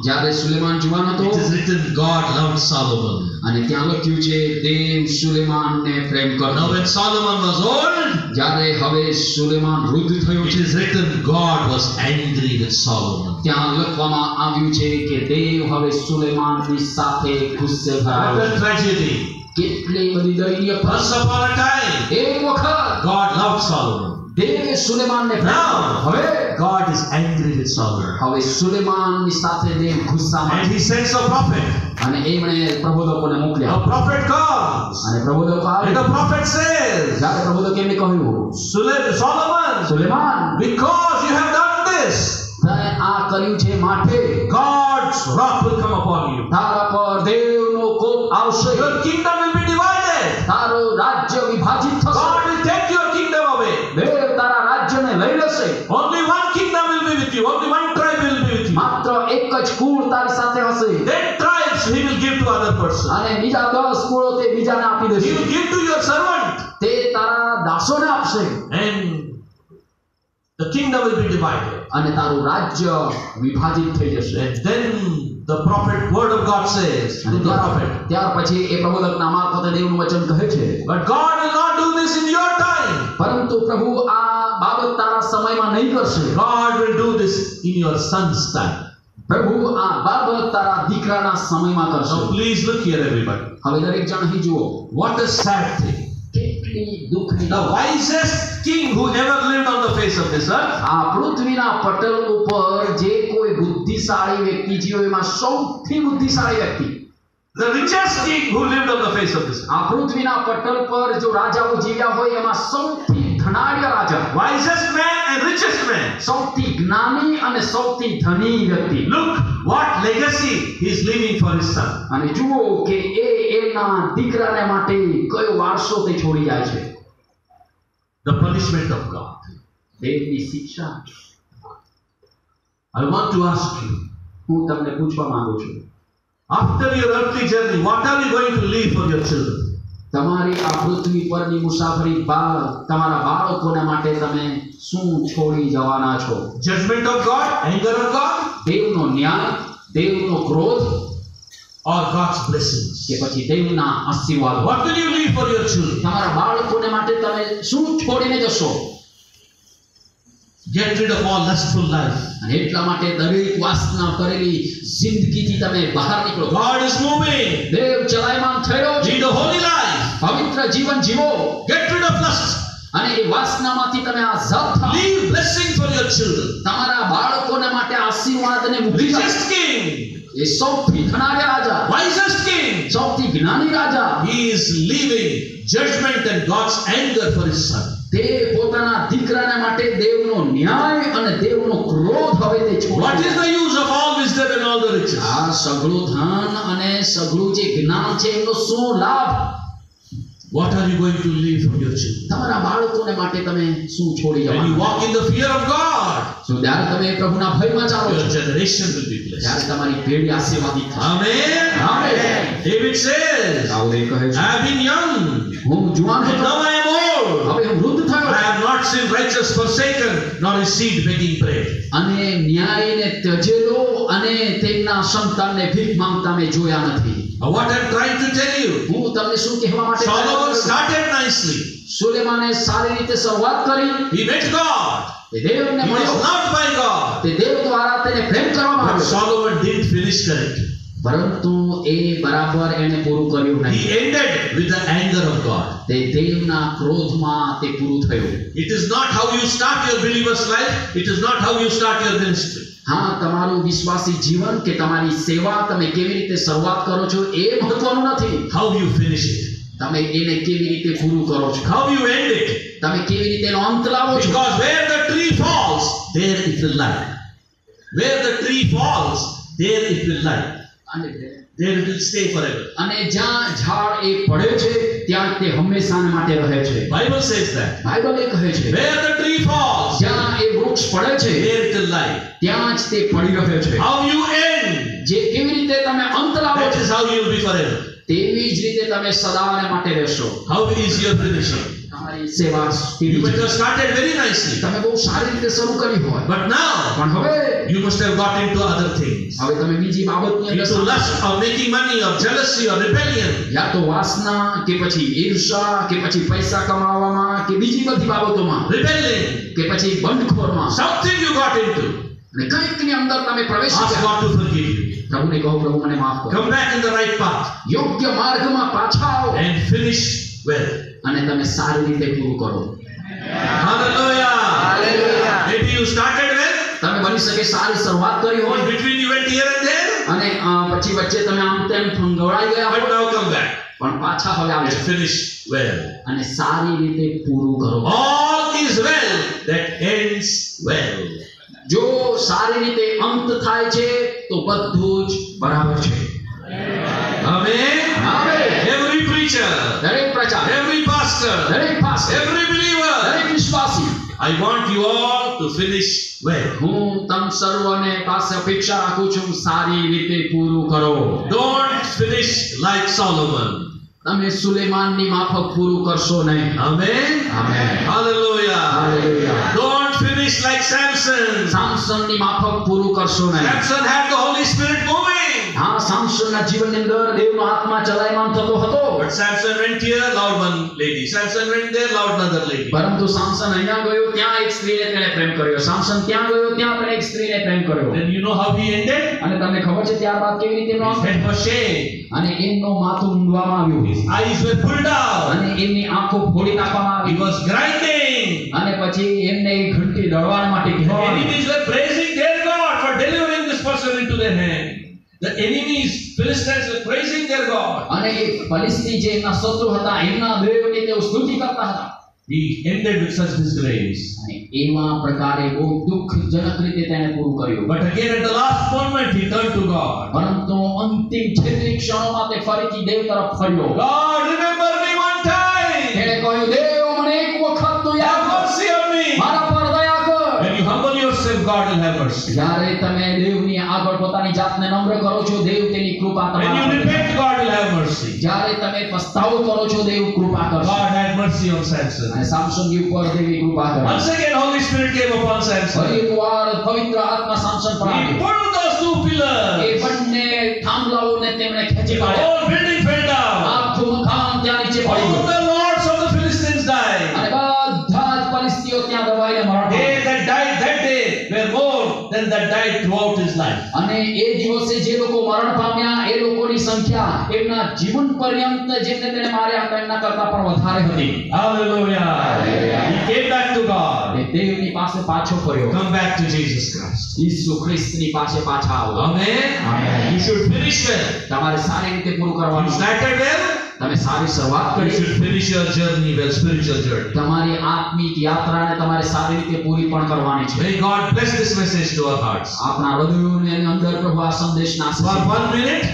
જ્યારે સુલેમાન જુવાન હતો, it is written God loved Solomon. અને ત્યાં લખ્યું છે દેવ સુલેમાનને પ્રેમ Now કરતો. when Solomon was old, જ્યારે હવે સુલેમાન વૃદ્ધ થયો it છે, is written God was angry with Solomon. ત્યાં લખવામાં આવ્યું છે કે દેવ હવે સુલેમાનની સાથે ગુસ્સે What ભરાયો. a tragedy. કેટલી બધી દયનીય Once upon a time, એક વખત God loved Solomon. દેવે સુલેમાનને Now, હવે God is angry with Solomon. હવે સુલેમાનની સાથે દેવ ગુસ્સામાં And he sends a prophet. અને એમણે પ્રબોધકોને મોકલ્યા. A prophet comes. અને પ્રબોધકો And આવે. the prophet says, જ્યારે પ્રબોધકે એમને કહ્યું, Solomon, Suleman, because you have done this, તે આ કર્યું છે માટે God's wrath will come upon you. તારા પર દેવનો કોપ આવશે. Your kingdom will be divided. તારું રાજ્ય વિભાજિત થશે. God will take your kingdom away. દેવ તારા રાજ્યને લઈ લેશે. Only one kingdom will be with you. Only one tribe will be with you. માત્ર એક જ કુળ તારી સાથે હશે. 10 tribes he will give to other person. અને બીજા 10 કુળો તે બીજાને આપી He દેશે. will give to your servant. તે તારા દાસોને આપશે. And the kingdom will be divided. અને તારું રાજ્ય વિભાજિત થઈ જશે. And then the prophet, word of God says to અને the prophet, ત્યાર પછી એ પ્રબોધકના મારફતે દેવનું વચન કહે છે, but God will not do this in your time. પરંતુ પ્રભુ આ બાબત તારા સમયમાં નહીં કરશે. God will do this in your son's time. પ્રભુ આ બાબત તારા દીકરાના સમયમાં કરશે. So please look here, everybody. હવે દરેક જણ અહીં જુઓ. What a sad thing. કેટલી દુઃખની The વાત. wisest king who ever lived on the face of this earth, આ પૃથ્વીના પટલ ઉપર જે કોઈ બુદ્ધિશાળી વ્યક્તિ જીવ્યો એમાં સૌથી બુદ્ધિશાળી વ્યક્તિ, the richest king who lived on the face of this earth, આ પૃથ્વીના પટલ પર જો રાજાઓ જીવ્યા હોય એમાં સૌથી ધનાઢ્ય રાજા, wisest man and richest man. સૌથી જ્ઞાની અને સૌથી ધની વ્યક્તિ. Look what legacy he is leaving for his son. અને જુઓ કે એના દીકરાને માટે કયો વારસો તે છોડી જાય છે. The punishment of God. દેવની શિક્ષા. I want to ask you, હું તમને પૂછવા માંગુ છું, after your earthly journey, what are you going to leave for your children? તમારી આ પૃથ્વી પરની મુસાફરી બાદ તમારા બાળકોના માટે તમે શું છોડી જવાના છો? Judgment of God, anger of God, દેવનો ન્યાય, દેવનો ક્રોધ, or God's blessings? કે પછી દેવના આશીર્વાદ? What will you leave for your children? તમારા બાળકોને માટે તમે શું છોડીને જશો? Get rid of all lustful life. અને એટલા માટે દરેક વાસના કરેલી જિંદગીથી તમે બહાર નીકળો. God is moving. દેવ ચલાયમાન થઈ રહ્યો છે. Lead a holy life. પવિત્ર જીવન જીવો. Get rid of lust. અને એ વાસનામાંથી તમે આઝાદ થાઓ. Leave blessing for your children. તમારા બાળકોને માટે આશીર્વાદને મૂકી જાઓ. Richest king, એ સૌથી ધનાઢ્ય રાજા, wisest king, સૌથી જ્ઞાની રાજા, he is leaving judgment and God's anger for his son. તે પોતાના દીકરાના માટે દેવનો ન્યાય અને દેવનો ક્રોધ હવે તે છોડી. What is the use of all wisdom and all the riches? આ સઘળું ધન અને સઘળું જે જ્ઞાન છે એનો શું લાભ? What are you going to leave for your children? તમારા બાળકોને માટે તમે શું છોડી When you જવાના? walk in the fear of God, શું જ્યારે તમે પ્રભુના ભયમાં ચાલો your છો generation will be blessed. ત્યારે તમારી પેઢી આશીર્વાદિત થશે. Amen. Amen. David says, દાઉદે કહે છે, I have been young, હું જુવાન and હતો, now I am old. હવે હું વૃદ્ધ થયો I have not seen righteous forsaken, nor his seed begging bread. અને ન્યાયને ત્યજેલો અને તેમના સંતાનને ભીખ માંગતા મેં જોયા નથી. What I'm trying to tell you, હું તમને શું કહેવા માટે Solomon started nicely. સુલેમાને સારી રીતે શરૂઆત કરી. He met God. તે દેવને He was મળ્યો. loved by God. તે દેવ દ્વારા તેને પ્રેમ કરવામાં But આવ્યો. Solomon didn't finish correctly. પરંતુ એ બરાબર એને પૂરું કર્યું He નહીં. ended with the anger of God. તે દેવના ક્રોધમાં તે પૂરું થયું. It is not how you start your believer's life. It is not how you start your ministry. હા, તમારું વિશ્વાસી જીવન કે તમારી સેવા તમે કેવી રીતે શરૂઆત કરો છો એ મહત્વનું નથી. How you finish it. તમે એને કેવી રીતે પૂરું કરો છો, How you end it. તમે કેવી રીતે એનો અંત લાવો છો. Because where the tree falls, there it will lie. Where the tree falls, there it will lie. There it will stay forever. અને જ્યાં ઝાડ એ પડે છે ત્યાં તે હંમેશાને માટે રહે છે. Bible says that. બાઇબલ એ કહે છે, Where the tree falls, જ્યાં એ વૃક્ષ પડે છે there it will lie. ત્યાં જ તે પડી રહે છે. How you end, જે કેવી રીતે તમે અંત લાવો that છો is how you will be forever. તેવી જ રીતે તમે સદાને માટે રહેશો. How is your finishing? તમારી સેવા You કેવી might છે? have started very nicely. તમે બહુ સારી રીતે શરૂ કરી હોય, But now, પણ હવે you must have got into other things. તમે બીજી બાબતની અંદર Into lust or making money or jealousy or rebellion. યા તો વાસના કે પછી ઈર્ષા કે પછી પૈસા કમાવામાં કે બીજી બધી બાબતોમાં Rebelling. કે પછી બંધખોરમાં Something you got into. અને કંઈકની અંદર તમે પ્રવેશી Ask ગયા. God to forgive you. પ્રભુને કહો, પ્રભુ મને માફ કરો. Come back in the right path યોગ્ય માર્ગમાં પાછા આવો and finish well. અને તમે સારી રીતે પૂરું કરો. Hallelujah. Hallelujah. Maybe you started well, તમે બની શકે સારી શરૂઆત કરી in હોય between you went here and there, અને પછી વચ્ચે તમે આમ તેમ ફંગોળાઈ ગયા but હોય now come back પણ પાછા હવે and આવજો finish well. અને સારી રીતે પૂરું કરો All is well that ends well. જો સારી રીતે અંત થાય છે તો બધું જ બરાબર છે Amen. આમેન. Every preacher, દરેક પ્રચાર every pastor, દરેક પાસે every believer, દરેક વિશ્વાસી I want you all to finish well. હું તમ સર્વને પાસે અપેક્ષા રાખું છું સારી રીતે પૂરું કરો Don't finish like Solomon. તમે સુલેમાનની માફક પૂરું કરશો નહીં Amen. Amen Hallelujah. Hallelujah Don't finish like Samson. સામસનની માફક પૂરું કરશો નહીં Samson had the Holy Spirit moving. હા સામસનના જીવનની અંદર દેવનો આત્મા ચલાયમાન થતો હતો But Samson went here, loved one lady. Samson went there, loved another lady. પરંતુ સામસન અહીંયા ગયો ત્યાં એક સ્ત્રીને તેણે પ્રેમ કર્યો સામસન ત્યાં ગયો ત્યાં તેણે એક સ્ત્રીને પ્રેમ કર્યો Then you know how he ended? અને તમને ખબર છે ત્યારબાદ કેવી રીતે એમનો His અંત? head was shaved. અને એમનો માથું ઊંડવામાં આવ્યું His eyes were pulled out. અને એમની આંખો ફોડી નાખવામાં He આવી was grinding. અને પછી એમને એ ઘંટી દળવા માટે The કહેવામાં આવી. enemies were praising their God for delivering this person into their hand. The enemies, Philistines, were praising their God. અને એ ફલિસ્તી જે એમના શત્રુ હતા એમના દેવની તેઓ સ્તુતિ કરતા હતા He ended with such disgrace. અને એવા પ્રકારે બહુ દુઃખજનક રીતે તેણે પૂરું કર્યું But again, at the last moment, he turned to God. પરંતુ અંતિમ છેલ્લી ક્ષણોમાં તે ફરીથી દેવ તરફ ફર્યો God, remember me one time. તેણે કહ્યું દેવ મને એક વખત તો યાદ Have કર mercy on me. મારા પર દયા કર When you humble yourself, God will have mercy. જ્યારે તમે દેવની આગળ પોતાની જાતને નમ્ર કરો છો દેવ તેની કૃપા When you તમારા પર repent, God will have mercy. જ્યારે તમે પસ્તાવો કરો છો દેવ કૃપા કરશે God had mercy on Samson. અને સામસનની ઉપર દેવી કૃપા કરે Once again, Holy Spirit came upon ફરી Samson. એકવાર પવિત્ર આત્મા સામસન પર He આવ્યો pulled those two A pillars. બંને થાંભલાઓને તેમણે ખેંચી The પાડ્યા whole building fell down. આખું મકાન ત્યાં નીચે પડી All ગયું the lords of the Philistines died. અને બધા જ ફલિસ્તીઓ ત્યાં દબાઈને મરણ They પામ્યા. that died that day were more than that died throughout his life. અને એ દિવસે જે લોકો મરણ પામ્યા એ લોકોની સંખ્યા એમના જીવન પર્યંત જેમને તેને માર્યા હતા એમના કરતા પણ વધારે હતી Hallelujah. He came back to God. એ દેવની પાસે પાછો ફર્યો Come back to Jesus Christ. ઈસુ ખ્રિસ્તની પાસે પાછા આવો Amen. Amen. You should finish well. તમારે સારી રીતે પૂરું You કરવાનું started well. તમે સારી શરૂઆત You કરી should finish your journey well, spiritual journey. તમારી આત્મિક યાત્રાને તમારે સારી રીતે પૂરી પણ કરવાની છે May God bless this message to our hearts. આપણા હૃદયોની અંદર પ્રભુ આ સંદેશના For આશીર્વાદ. 1 minute,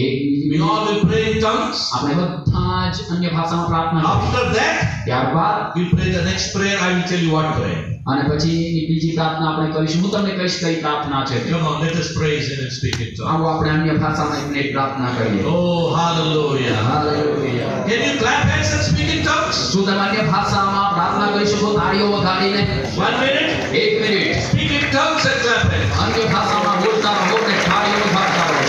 એક we all will pray in tongues. આપણે બધા જ અન્ય ભાષામાં પ્રાર્થના કરીશું. After that, ત્યારબાદ we'll pray the next prayer. I will tell you what prayer. અને પછી એની બીજી પ્રાર્થના આપણે કરીશું હું તમને કહીશ કઈ પ્રાર્થના છે Come on, let us praise Him and speak in tongues. આવો આપણે અન્ય ભાષામાં એક પ્રાર્થના કરીએ Oh, hallelujah. Hallelujah. Can you clap hands and speak in tongues? શું તમે અન્ય ભાષામાં પ્રાર્થના કરી શકો તાળીઓ વગાડીને 1 minute. એક minute Speak in tongues and clap hands. અન્ય ભાષામાં બોલતા રહો ને તાળીઓ વગાડતા રહો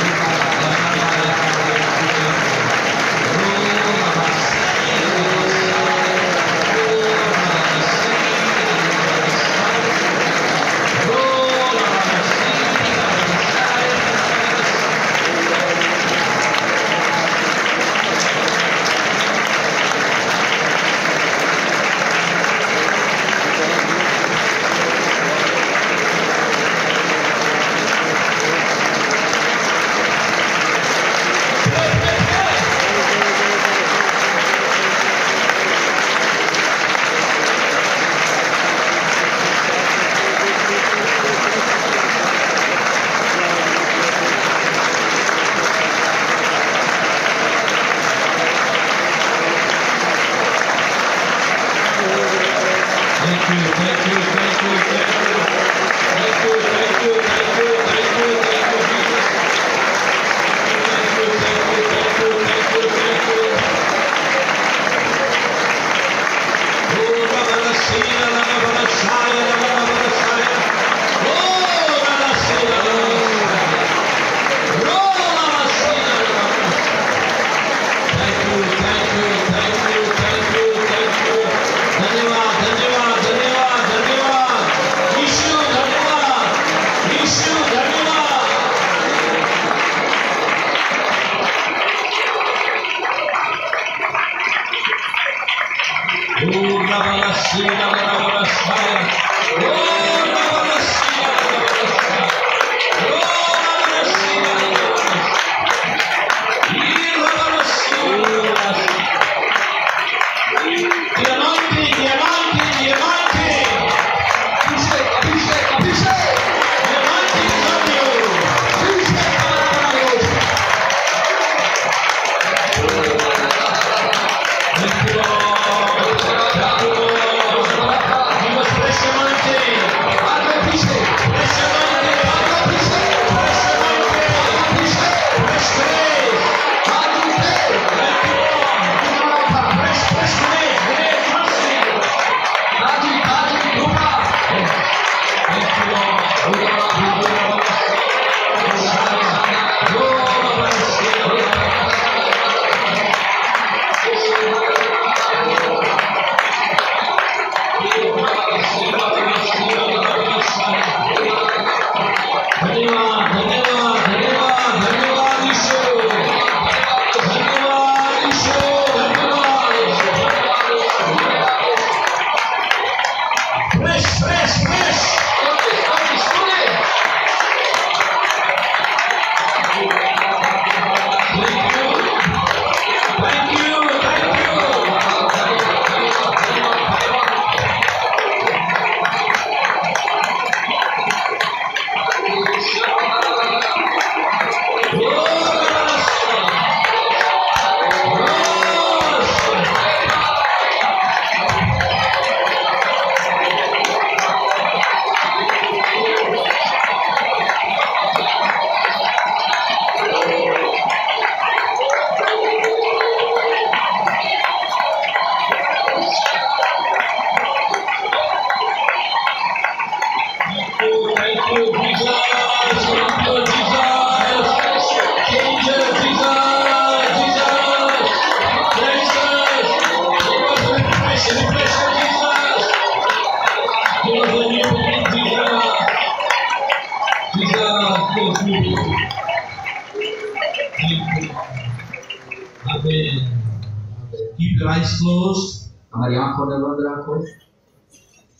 Keep your eyes closed. हमारी आंखों ने बंद रखो।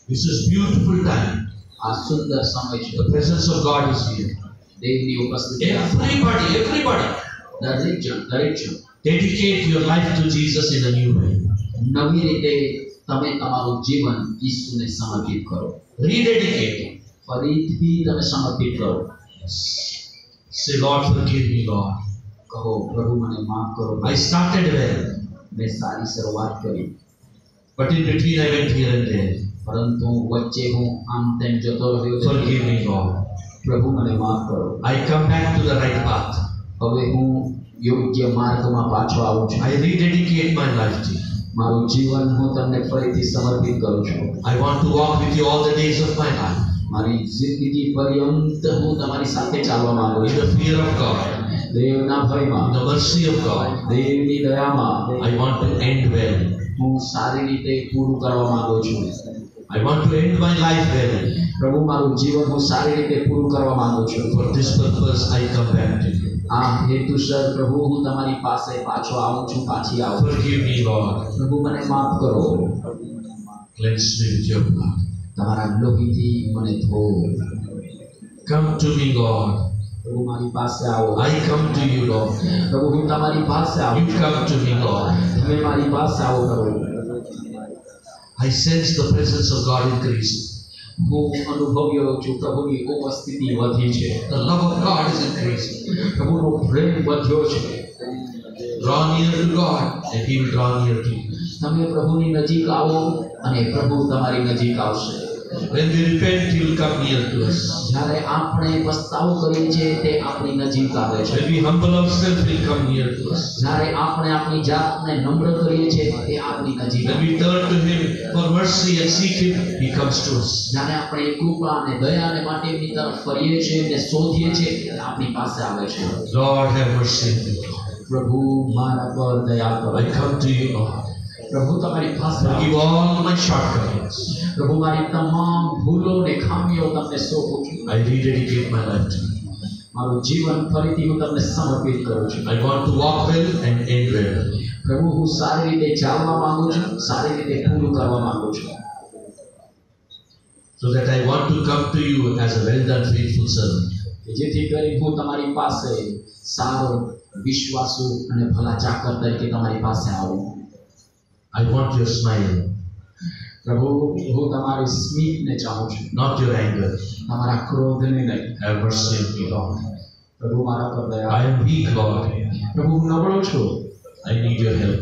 This is beautiful time. आज सुंदर समय है। The presence of God is here. देवनी उपस्थिति है। Everybody. दरेक जन Dedicate your life to Jesus in a new way. નવી રીતે તમે તમારું જીવન ઈસુને સમર્પિત કરો। Rededicate. ફરીથી તમે સમર્પિત કરો। Say, Lord, forgive me, Lord. કહો પ્રભુ મને માફ કરો। I started well, મેં સારી શરૂઆત કરી, but in between I went here and there. પરંતુ વચ્ચે હું આમ તેમ જતો રહ્યો। Forgive me, Lord. પ્રભુ મને માફ કરો। I come back to the right path. હવે હું યોગ્ય માર્ગમાં પાછો આવું છું। I rededicate my life to you. મારું જીવન હું તમને ફરીથી સમર્પિત કરું છું। I want to walk with you all the days of my life. મારી જિંદગી પર્યંત હું તમારી સાથે ચાલવા માંગુ In છું। the fear of God, દેવના in ભયમાં, the mercy of God, દેવની દયામાં I want to end well. હું સારી રીતે પૂરું કરવા માંગુ છું। I want to end my life well. પ્રભુ મારું જીવન હું સારી રીતે પૂરું કરવા માંગુ છું। For this purpose, I come back to you. આ હેતુસર પ્રભુ હું તમારી પાસે પાછો આવું છું, પાછી આવું છું। Forgive me, Lord. પ્રભુ મને માફ કરો। Cleanse me with your blood. તમારા લોહીથી મને ધોઓ। Come to me, Lord. પ્રભુ મારી પાસે આવો। I come to you, Lord. પ્રભુ હું તમારી પાસે આવું You છું। come to me, Lord. તમે મારી પાસે આવો પ્રભુ। I sense the presence of God increasing. હું અનુભવ્યો છું પ્રભુની ઉપસ્થિતિ વધી છે। The love of God is increasing. પ્રભુનો પ્રેમ વધ્યો છે। Draw near to God, and He will draw near to you. તમે પ્રભુની નજીક આવો અને પ્રભુ તમારી નજીક આવશે। When we repent, He will come near to us. જ્યારે આપણે પસ્તાવો કરીએ છીએ તે આપણી નજીક આવે છે। When we humble ourselves, He will come near to us. જ્યારે આપણે આપણી જાતને નમ્ર કરીએ છીએ તે આપણી નજીક When આવે we turn to Him for mercy and seek Him, He comes to us. જ્યારે આપણે કૃપા અને દયાને માટે એમની તરફ ફરીએ છીએ અને શોધીએ છીએ તે આપણી પાસે આવે છે। Lord, have mercy on me. પ્રભુ મારા પર દયા કરો। I come to you, Lord. પ્રભુ તમારી પાસે આવો। Forgive all my shortcomings. પ્રભુ મારી તમામ ભૂલો ને ખામીઓ તમને સોંપું છું। I rededicate my life to you. મારું જીવન ફરીથી હું તમને સમર્પિત કરું છું. I want to walk well and end well. પ્રભુ હું સારી રીતે ચાલવા માંગુ છું, સારી રીતે પૂરું કરવા માંગુ છું. So that I want to come to you as a well done faithful servant. જેથી કરી હું તમારી પાસે સારો વિશ્વાસુ અને ભલા ચાકર તરીકે તમારી પાસે આવું. I want your smile, પ્રભુ હું તમારી સ્મિતને ચાહું છું, not your anger. તમારા ક્રોધને નહીં. Have mercy on me, Lord. પ્રભુ મારા પર દયા. I am weak, Lord. પ્રભુ હું નબળો છું, I need your help.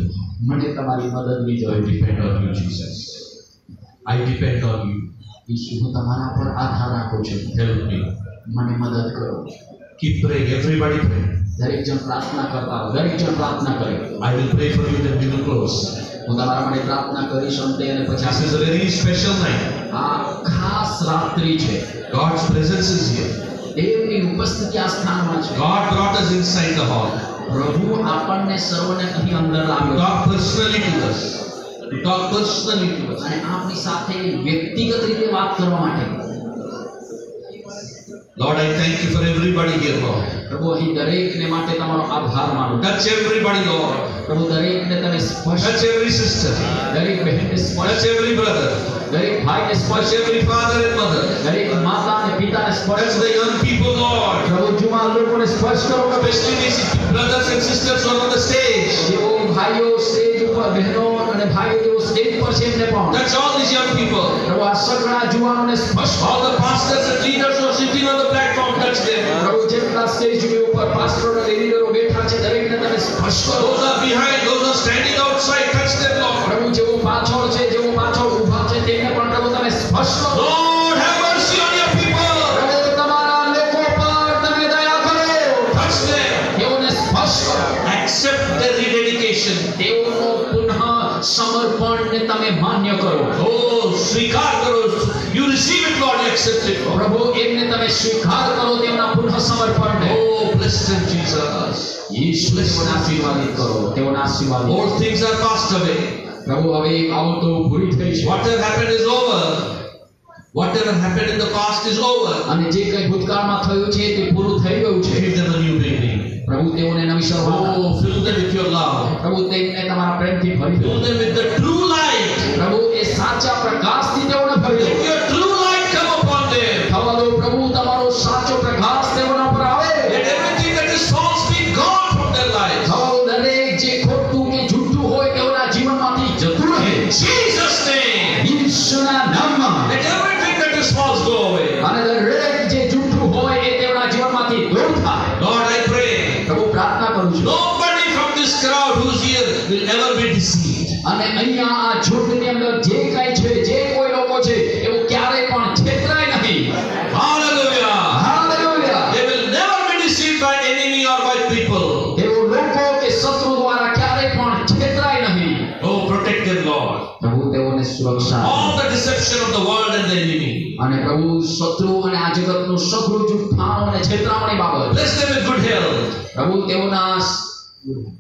મને તમારી મદદની I જરૂર છે. depend on you, Jesus. I depend on you. ઈશુ હું તમારા પર આધાર રાખું છું, Help me. મને મદદ કરો. Keep praying. Everybody pray. દરેક જણ પ્રાર્થના કરતા રહો, દરેક જણ પ્રાર્થના કરે. I will pray for you, then we will close. હું તમારા માટે પ્રાર્થના કરીશ અંતે અને This પછી is a very special night. આ ખાસ રાત્રિ છે. God's presence is here. દેવની ઉપસ્થિતિ આ સ્થાનમાં છે. God brought us inside the hall. પ્રભુ આપણને સર્વને અહીં અંદર To લાવ્યો talk personally to us. To talk personally to us. અને આપણી સાથે વ્યક્તિગત રીતે વાત કરવા માટે. Lord, I thank you for everybody here, Lord. પ્રભુ અહીં દરેકને માટે તમારો આભાર માનું. Touch everybody, Lord. પ્રભુ દરેકને તમે સ્પર્શ, Touch every sister. દરેક બહેનને સ્પર્શ, Touch every brother. દરેક ભાઈને સ્પર્શ, Touch every father and mother. દરેક માતા અને પિતાને Touch સ્પર્શ. the young people, Lord. પ્રભુ જુવાન લોકોને સ્પર્શ કરો. Especially these brothers and sisters who are on the stage. જેઓ ભાઈઓ સ્ટેજ ઉપર, બહેનો અને ભાઈઓ જેઓ સ્ટેજ પર છે એમને પણ. Touch all these young people. પ્રભુ આ સગળા જુવાનોને સ્પર્શ કરો. All the pastors and leaders who are sitting on the platform, touch them. પ્રભુ જેટલા સ્ટેજની ઉપર પાસ્ટરો અને લીડરો બેઠા છે દરેકને તમે સ્પર્શ કરો. Those are behind, those are standing outside, touch them, Lord. પ્રભુ જેઓ પાછળ છે, જેઓ પાછળ ઊભા છે તેમને પણ પ્રભુ તમે સ્પર્શ કરો. Lord, have mercy on your people. પ્રભુ તમારા લોકો પર તમે દયા કરો. Touch them. તેઓને સ્પર્શ કરો. Accept their rededication. તેઓનો પુનઃ સમર્પણને તમે માન્ય કરો. Oh, સ્વીકાર કરો. You receive it, Lord. You accept it, Lord. પ્રભુ એમને તમે સ્વીકાર કરો તેઓના પુનઃ સમર્પણને. Oh, bless them, Jesus. ઈશ્વર તેઓને આશીર્વાદિત કરો. તેઓને આશીર્વાદિત કરો. All things are passed away. પ્રભુ હવે આવતો પૂરી થઈ છે. Whatever happened is over. Whatever happened in the past is over. અને જે કંઈ ભૂતકાળમાં થયું છે તે પૂરું થઈ ગયું છે. Give them a new beginning. પ્રભુ તેઓને નવી શરૂઆત આપો. Oh, fill them with your love. પ્રભુ તેમને તમારા પ્રેમથી ભરી દો. Fill them with the true light. પ્રભુ એ સાચા પ્રકાશથી તેઓને ભરી દો. Let your true light come upon them. થવા દો પ્રભુ તમારો સાચો પ્રકાશ તેઓના પર આવે. Let everything that is false be gone from their lives. થવા દો દરેક જે ખોટું કે જૂઠું હોય તેઓના જીવનમાંથી જતું રહે. In Jesus' name. ઈશ્વરના નામમાં. Let everything that is false go away. અને દરેક જે જૂઠું હોય એ તેઓના જીવનમાંથી દૂર થાય. Lord, I pray. પ્રભુ પ્રાર્થના કરું છું. Nobody from this crowd who's here will ever be deceived. અને અહીંયા આ ઝૂંડની અંદર જે કાંઈ છે, જે કોઈ લોકો છે એવું ક્યારેય પણ છેતરાય નહીં. Hallelujah. Hallelujah. They will never be deceived by enemy or by people. તેઓ લોકો કે શત્રુ દ્વારા ક્યારેય પણ છેતરાય નહીં. Oh, protect them, Lord. પ્રભુ તેઓને સુરક્ષા આપો. All the deception of the world and the enemy. અને પ્રભુ શત્રુ અને આ જગતનું સઘળું જૂઠાણું અને છેતરામણી બાબત. Bless them with good health. પ્રભુ તેઓના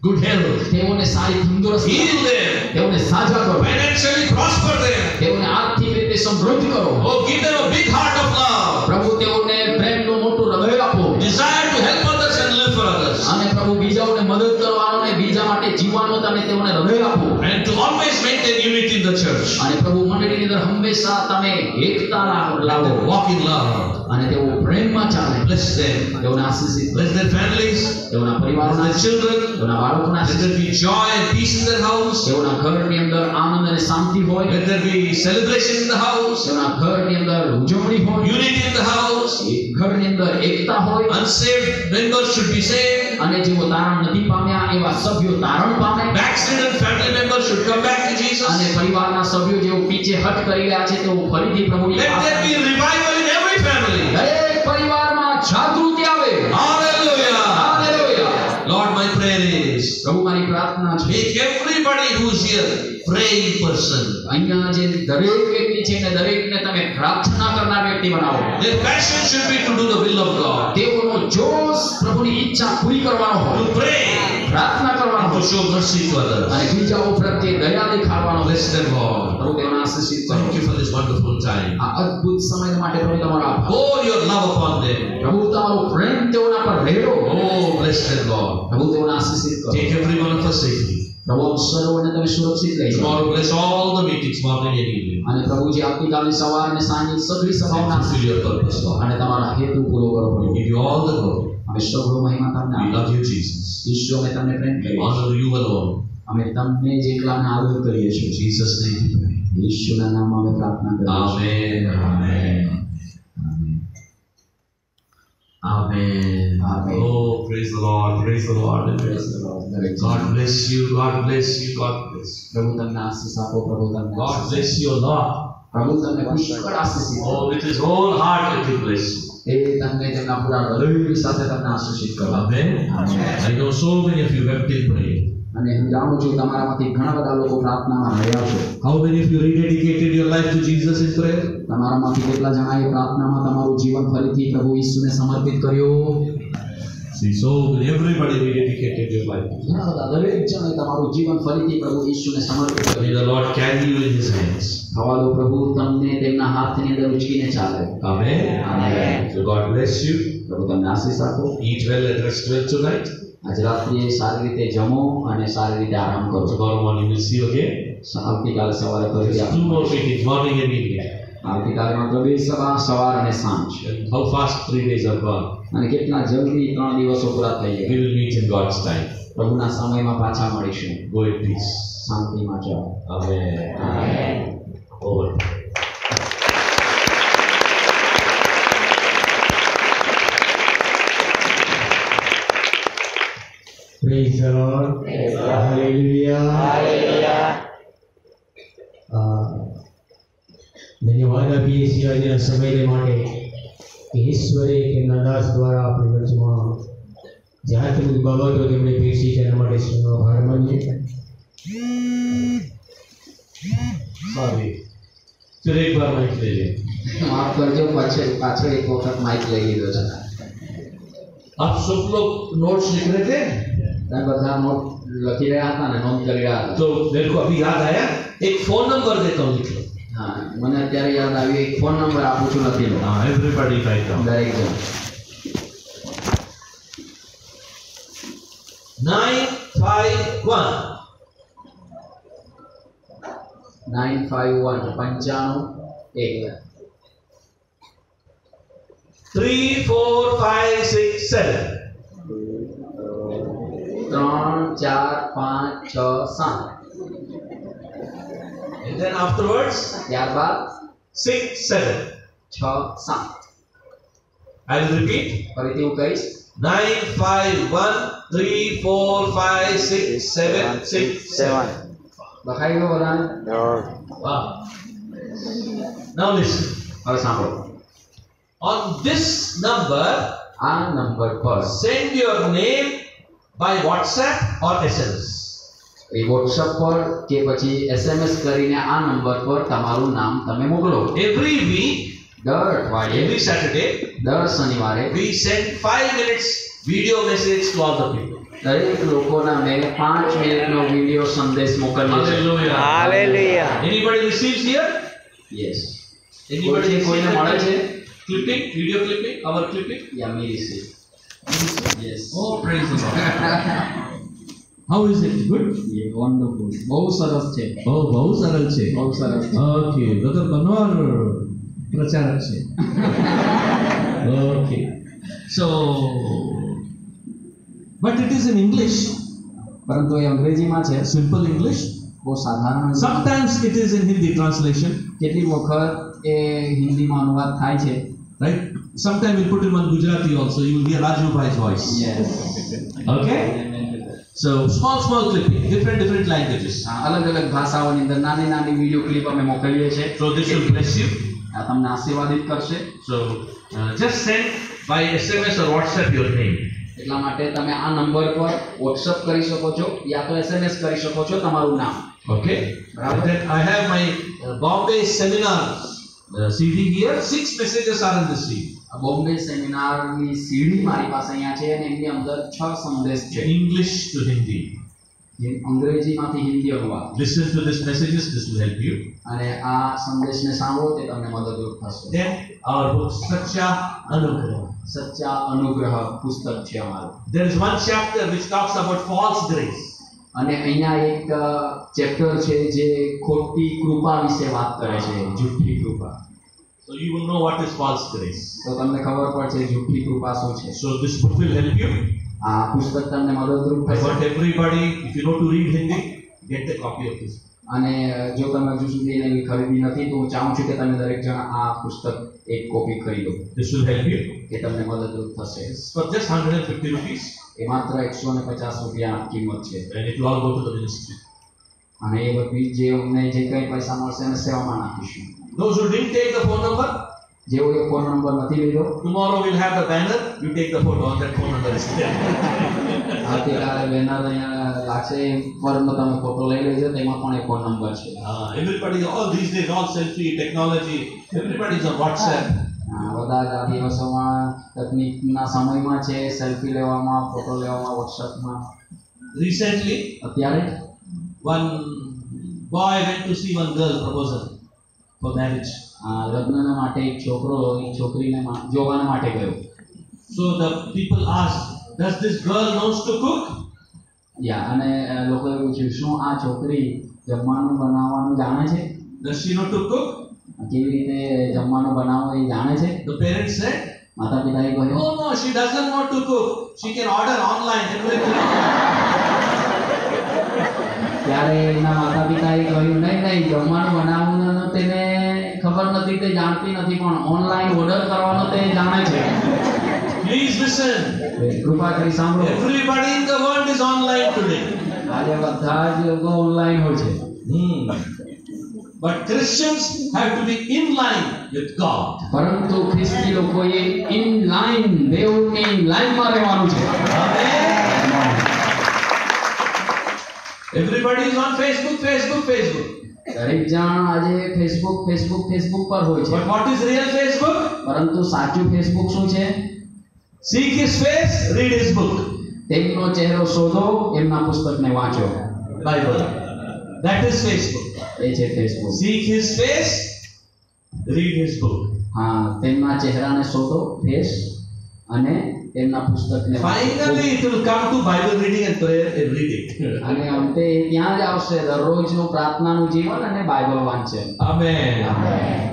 Good health. તેઓને સારી તંદુરસ્તી, Heal them. તેઓને સાજા કરો, Financially prosper them. તેઓને આર્થિક રીતે સમૃદ્ધ કરો. Oh, give them a big heart of love. પ્રભુ તેઓને પ્રેમનું મોટું હૃદય આપો. Desire to help others and live for others. અને પ્રભુ બીજાઓને મદદ કરવાનો અને બીજા માટે જીવવાનો તમે તેઓને હૃદય આપો. And to always maintain unity in the church. અને પ્રભુ મંડળીની અંદર હંમેશા તમે એકતા લાવો. Walk in love. અને તેઓ પ્રેમમાં ચાલે. Bless them. તેઓને આશીષિત કરો. Bless their families. તેઓના Bless પરિવારોના, their children. તેઓના બાળકોના, Let there be joy and peace in their house. તેઓના ઘરની અંદર આનંદ અને શાંતિ હોય. Let there be celebration in the house. તેઓના ઘરની અંદર ઉજવણી હોય. Unity in the house. ઘરની અંદર એકતા હોય. Unsaved members should be saved. અને જેઓ તારણ નથી પામ્યા એવા સભ્યો તારણ પામે. Backslidden family members should come back to Jesus. અને પરિવારના સભ્યો જેઓ પીછે હટ કરી રહ્યા છે તેઓ ફરીથી પ્રભુની Let there be revival in every family. દરેક પરિવારમાં જાગૃતિ આવે. Hallelujah. Hallelujah. Lord, my prayer is પ્રભુ મારી પ્રાર્થના છે make everybody who's here praying person. અહીંયા જે દરેક વ્યક્તિ છે ને દરેકને તમે પ્રાર્થના કરનાર વ્યક્તિ બનાવો. Their passion should be to do the will of God, તેઓનો જોશ પ્રભુની ઈચ્છા પૂરી કરવાનો to હોય, pray, પ્રાર્થના કરવાનો to હોય show mercy to others. અને બીજાઓ પ્રત્યે દયા દેખાડવાનો હોય. Bless them all. પ્રભુ તેઓને આશીષિત કરો. Thank you for this wonderful time. આ અદ્ભુત સમય માટે પ્રભુ તમારો આભાર. Pour your love upon them. પ્રભુ તમારો પ્રેમ તેઓના પર રેડો. Oh, bless them, Lord. પ્રભુ તેઓને આશીષિત કરો. Take every one of us safely. પ્રભુ સર્વને તમે સુરક્ષિત લઈ જાઓ. Tomorrow, bless all the meetings, morning and evening. અને પ્રભુજી આવતીકાલની સવાર અને સાંજની સગળી સભાઓના Fulfill your purpose, Lord. અને તમારા હેતુ પૂરો કરો. We give you all the glory. અમે સૌનો મહિમા તમને We આપીએ. love you, Jesus. ઈશ્વર અમે તમને પ્રેમ We કરીએ છીએ. honor you alone. અમે તમને જ એકલાને આદર કરીએ In છીએ. Jesus' name we pray. ઈશ્વરના નામમાં અમે પ્રાર્થના કરીએ છીએ. Amen. Amen. Amen. Amen. Oh, praise the Lord. Praise the Lord. Praise the Lord. દરેક God જણ. bless you. God bless you. God bless you. પ્રભુ તમને આશીષ આપો. પ્રભુ તમને God Ashish bless you a lot. આપો. પ્રભુ તમને પુષ્કળ આશીષિત કરો. Oh, with his whole heart let him bless you. એ તમને તેમના પૂરા હૃદય સાથે તમને આશીષિત કરો. Amen. I know so many of you have been praying. અને હું જાણું છું તમારામાંથી ઘણા બધા લોકો પ્રાર્થનામાં રહ્યા છો. How many of you rededicated your life to Jesus in prayer? તમારામાંથી કેટલા જણાએ પ્રાર્થનામાં તમારું જીવન ફરીથી પ્રભુ ઈસુને સમર્પિત કર્યો? See, so many, everybody rededicated your life. ઘણા બધા દરેક જણે તમારું જીવન ફરીથી પ્રભુ ઈસુને સમર્પિત May કર્યું. the Lord carry you in his hands. થવા દો પ્રભુ તમને તેમના હાથની અંદર ઉચકીને ચાલે. Amen. Amen. So God bless you. પ્રભુ તમને આશીષ આપો. Eat well and rest well tonight. આજે રાત્રિએ સારી રીતે જમો અને સારી રીતે આરામ કરો. Tomorrow morning we'll see you again. આવતીકાલે સવારે ફરી There's આવો. 2 more meetings, morning and evening. આવતીકાલે માત્ર 2 સભા, સવાર અને સાંજ. And how fast 3 days are gone. અને કેટલા જલ્દી 3 દિવસો પૂરા થઈ We ગયા. will meet in God's time. પ્રભુના સમયમાં પાછા મળીશું. Go in peace. શાંતિમાં જાઓ. Amen. Amen. Over. Praise the Lord. Hallelujah. ધન્યવાદ આપીએ છીએ આજના સમયને માટે કે ઈશ્વરે તેમના દાસ દ્વારા આપણી વચ્ચેમાં જે આત્મિક બાબતો તેમણે પીરસી છે એના માટે શ્રીનો આભાર માનીએ. Sorry. फिर एक बार माइक ले लें. માફ કરજો, પાછળ એક વખત માઇક લઈ લીધો છે. आप सब लोग नोट्स लिख रहे थे તમે બધા नोट લખી રહ્યા હતા ને નોંધ કરી રહ્યા હતા. तो मेरे को अभी याद आया, एक फोन नंबर देता हूँ, लिख लो. હા, મને અત્યારે યાદ આવ્યું. એક ફોન નંબર આપું છું, લખી લો. हाँ, एवरीबॉडी राइट डाउन. દરેક જણ 951 951 95 3 4 5 6 7. 3 4 5 6 7. And then afterwards ત્યારબાદ 6 7. 6 7. I will repeat. ફરીથી હું કહીશ. 951 3 4 5 6 7 6 7. લખાઈ ગયો બધાને? Wow. Now listen. હવે સાંભળો. On this number, આ નંબર પર send your name by WhatsApp or SMS. A WhatsApp પર કે પછી SMS કરીને આ નંબર પર તમારું નામ તમે મોકલો. Every week, દર અઠવાડિયે, every Saturday, દર શનિવારે we send 5 minutes video message to all the people. દરેક લોકોના મેં 5 મિનિટનો વિડિયો સંદેશ મોકલીએ છીએ. Hallelujah. Hallelujah. Anybody receives here? Yes. Anybody કોઈને મળે છે? clipping, video clipping, our clipping? Yeah, me receive. Yes. Oh, praise the Lord. How is it? Good? Yeah, wonderful. બહુ સરસ છે. Oh, બહુ સરળ છે. બહુ સરસ છે. Okay, brother Banwar પ્રચારક છે. Okay. So, but it is in English, પરંતુ એ અંગ્રેજીમાં છે. simple English. બહુ સાધારણ. Sometimes it is in Hindi translation, કેટલી વખત એ હિન્દીમાં અનુવાદ થાય છે. right? Sometimes we'll put in one Gujarati also. You will hear Raju Bhai's voice. Yes. Okay? So small clipping, different languages. અલગ અલગ ભાષાઓની અંદર નાની નાની વિડિયો ક્લિપ અમે મોકલીએ છીએ. So this will bless you. આ તમને આશીર્વાદિત કરશે. So just send by SMS or WhatsApp your name. એટલા માટે તમે આ નંબર પર WhatsApp કરી શકો છો યા તો SMS કરી શકો છો તમારું નામ. Okay. And then I have my Bombay seminar CD here. 6 messages are in the CD. આ બોમ્બે સેમિનારની સીડી મારી પાસે અહીંયા છે અને એની અંદર 6 સંદેશ છે. English to Hindi. જે અંગ્રેજીમાંથી હિન્દી અનુવાદ. Listen to these messages. This will help you. અને આ સંદેશને સાંભળો તે તમને મદદરૂપ થશે. Then our book Satya Anugrah. સચ્ચા અનુગ્રહ પુસ્તક છે અમારું. There is one chapter which talks about false grace. અને અહીંયા એક ચેપ્ટર છે જે ખોટી કૃપા વિશે વાત કરે છે, જુઠ્ઠી કૃપા. So you will know what is false grace. તો તમને ખબર પડશે જુઠ્ઠી કૃપા શું છે. So this book will help you. આ પુસ્તક તમને મદદરૂપ I થશે. want everybody, if you know to read Hindi, get a copy of this. અને જો તમે હજુ સુધી એને ખરીદી નથી તો હું ચાહું છું કે તમે દરેક જણ આ પુસ્તક એક કોપી ખરીદો. This will help you. એ તમને મદદરૂપ થશે. It's for just 150 rupees. એ માત્ર 150 રૂપિયા કિંમત છે. And it will all go to the ministry. અને એ બધી જે અમને જે કંઈ પૈસા મળશે એને સેવામાં નાખીશું. Those who didn't take the phone number, જેવો એ ફોન નંબર નથી લીધો, tomorrow we'll have the banner. You take the photo on that phone number is there. આવતીકાલે બેનર અહીંયા લાગશે એ પરનો તમે ફોટો લઈ લેજો, તેમાં પણ એક ફોન નંબર છે. Everybody, all these days, all selfie technology, everybody's on WhatsApp. બધા જ આ દિવસોમાં તકનીકના સમયમાં છે, સેલ્ફી લેવામાં, ફોટો લેવામાં, વોટ્સએપમાં. Recently, અત્યારે one boy went to see one girl proposal for marriage. લગ્નના માટે એક છોકરો એક છોકરીને જોવાના માટે ગયો. So the people asked, does this girl knows to cook? અને લોકોએ પૂછ્યું શું આ છોકરી જમવાનું બનાવવાનું જાણે છે? Does she know to cook? કેવી રીતે જમવાનું બનાવવું એ જાણે છે? The parents said, માતા પિતાએ કહ્યું no, no, she doesn't know to cook. She can order online, everything. ત્યારે એના માતા પિતાએ કહ્યું નહીં નહીં, જમવાનું બનાવવાનું તેને ખબર નથી, તે જાણતી નથી, પણ ઓનલાઈન ઓર્ડર કરવાનો તે જાણે છે. Please listen. કૃપા કરી સાંભળો. Everybody in the world is online today. આજે બધા જ લોકો ઓનલાઈન હોય છે. But Christians have to be in line with God. પરંતુ ખ્રિસ્તી લોકોએ ઇન લાઈન દેવની લાઈનમાં રહેવાનું છે. Everybody is on Facebook. દરેક જણ આજે ફેસબુક પર હોય છે. But what is real Facebook? પરંતુ સાચું ફેસબુક શું છે? Seek his face, read his book. તેમનો ચહેરો શોધો, એમના પુસ્તકને વાંચો. Bible. That is Facebook. એ છે Facebook. Seek his face, read his book. તેમના ચહેરાને શોધો, ફેસ, અને તેમના પુસ્તકને Finally, it will come to Bible reading and prayer every day. અને અંતે ત્યાં જ આવશે દરરોજનું પ્રાર્થનાનું જીવન અને બાઇબલ વાંચન. Amen.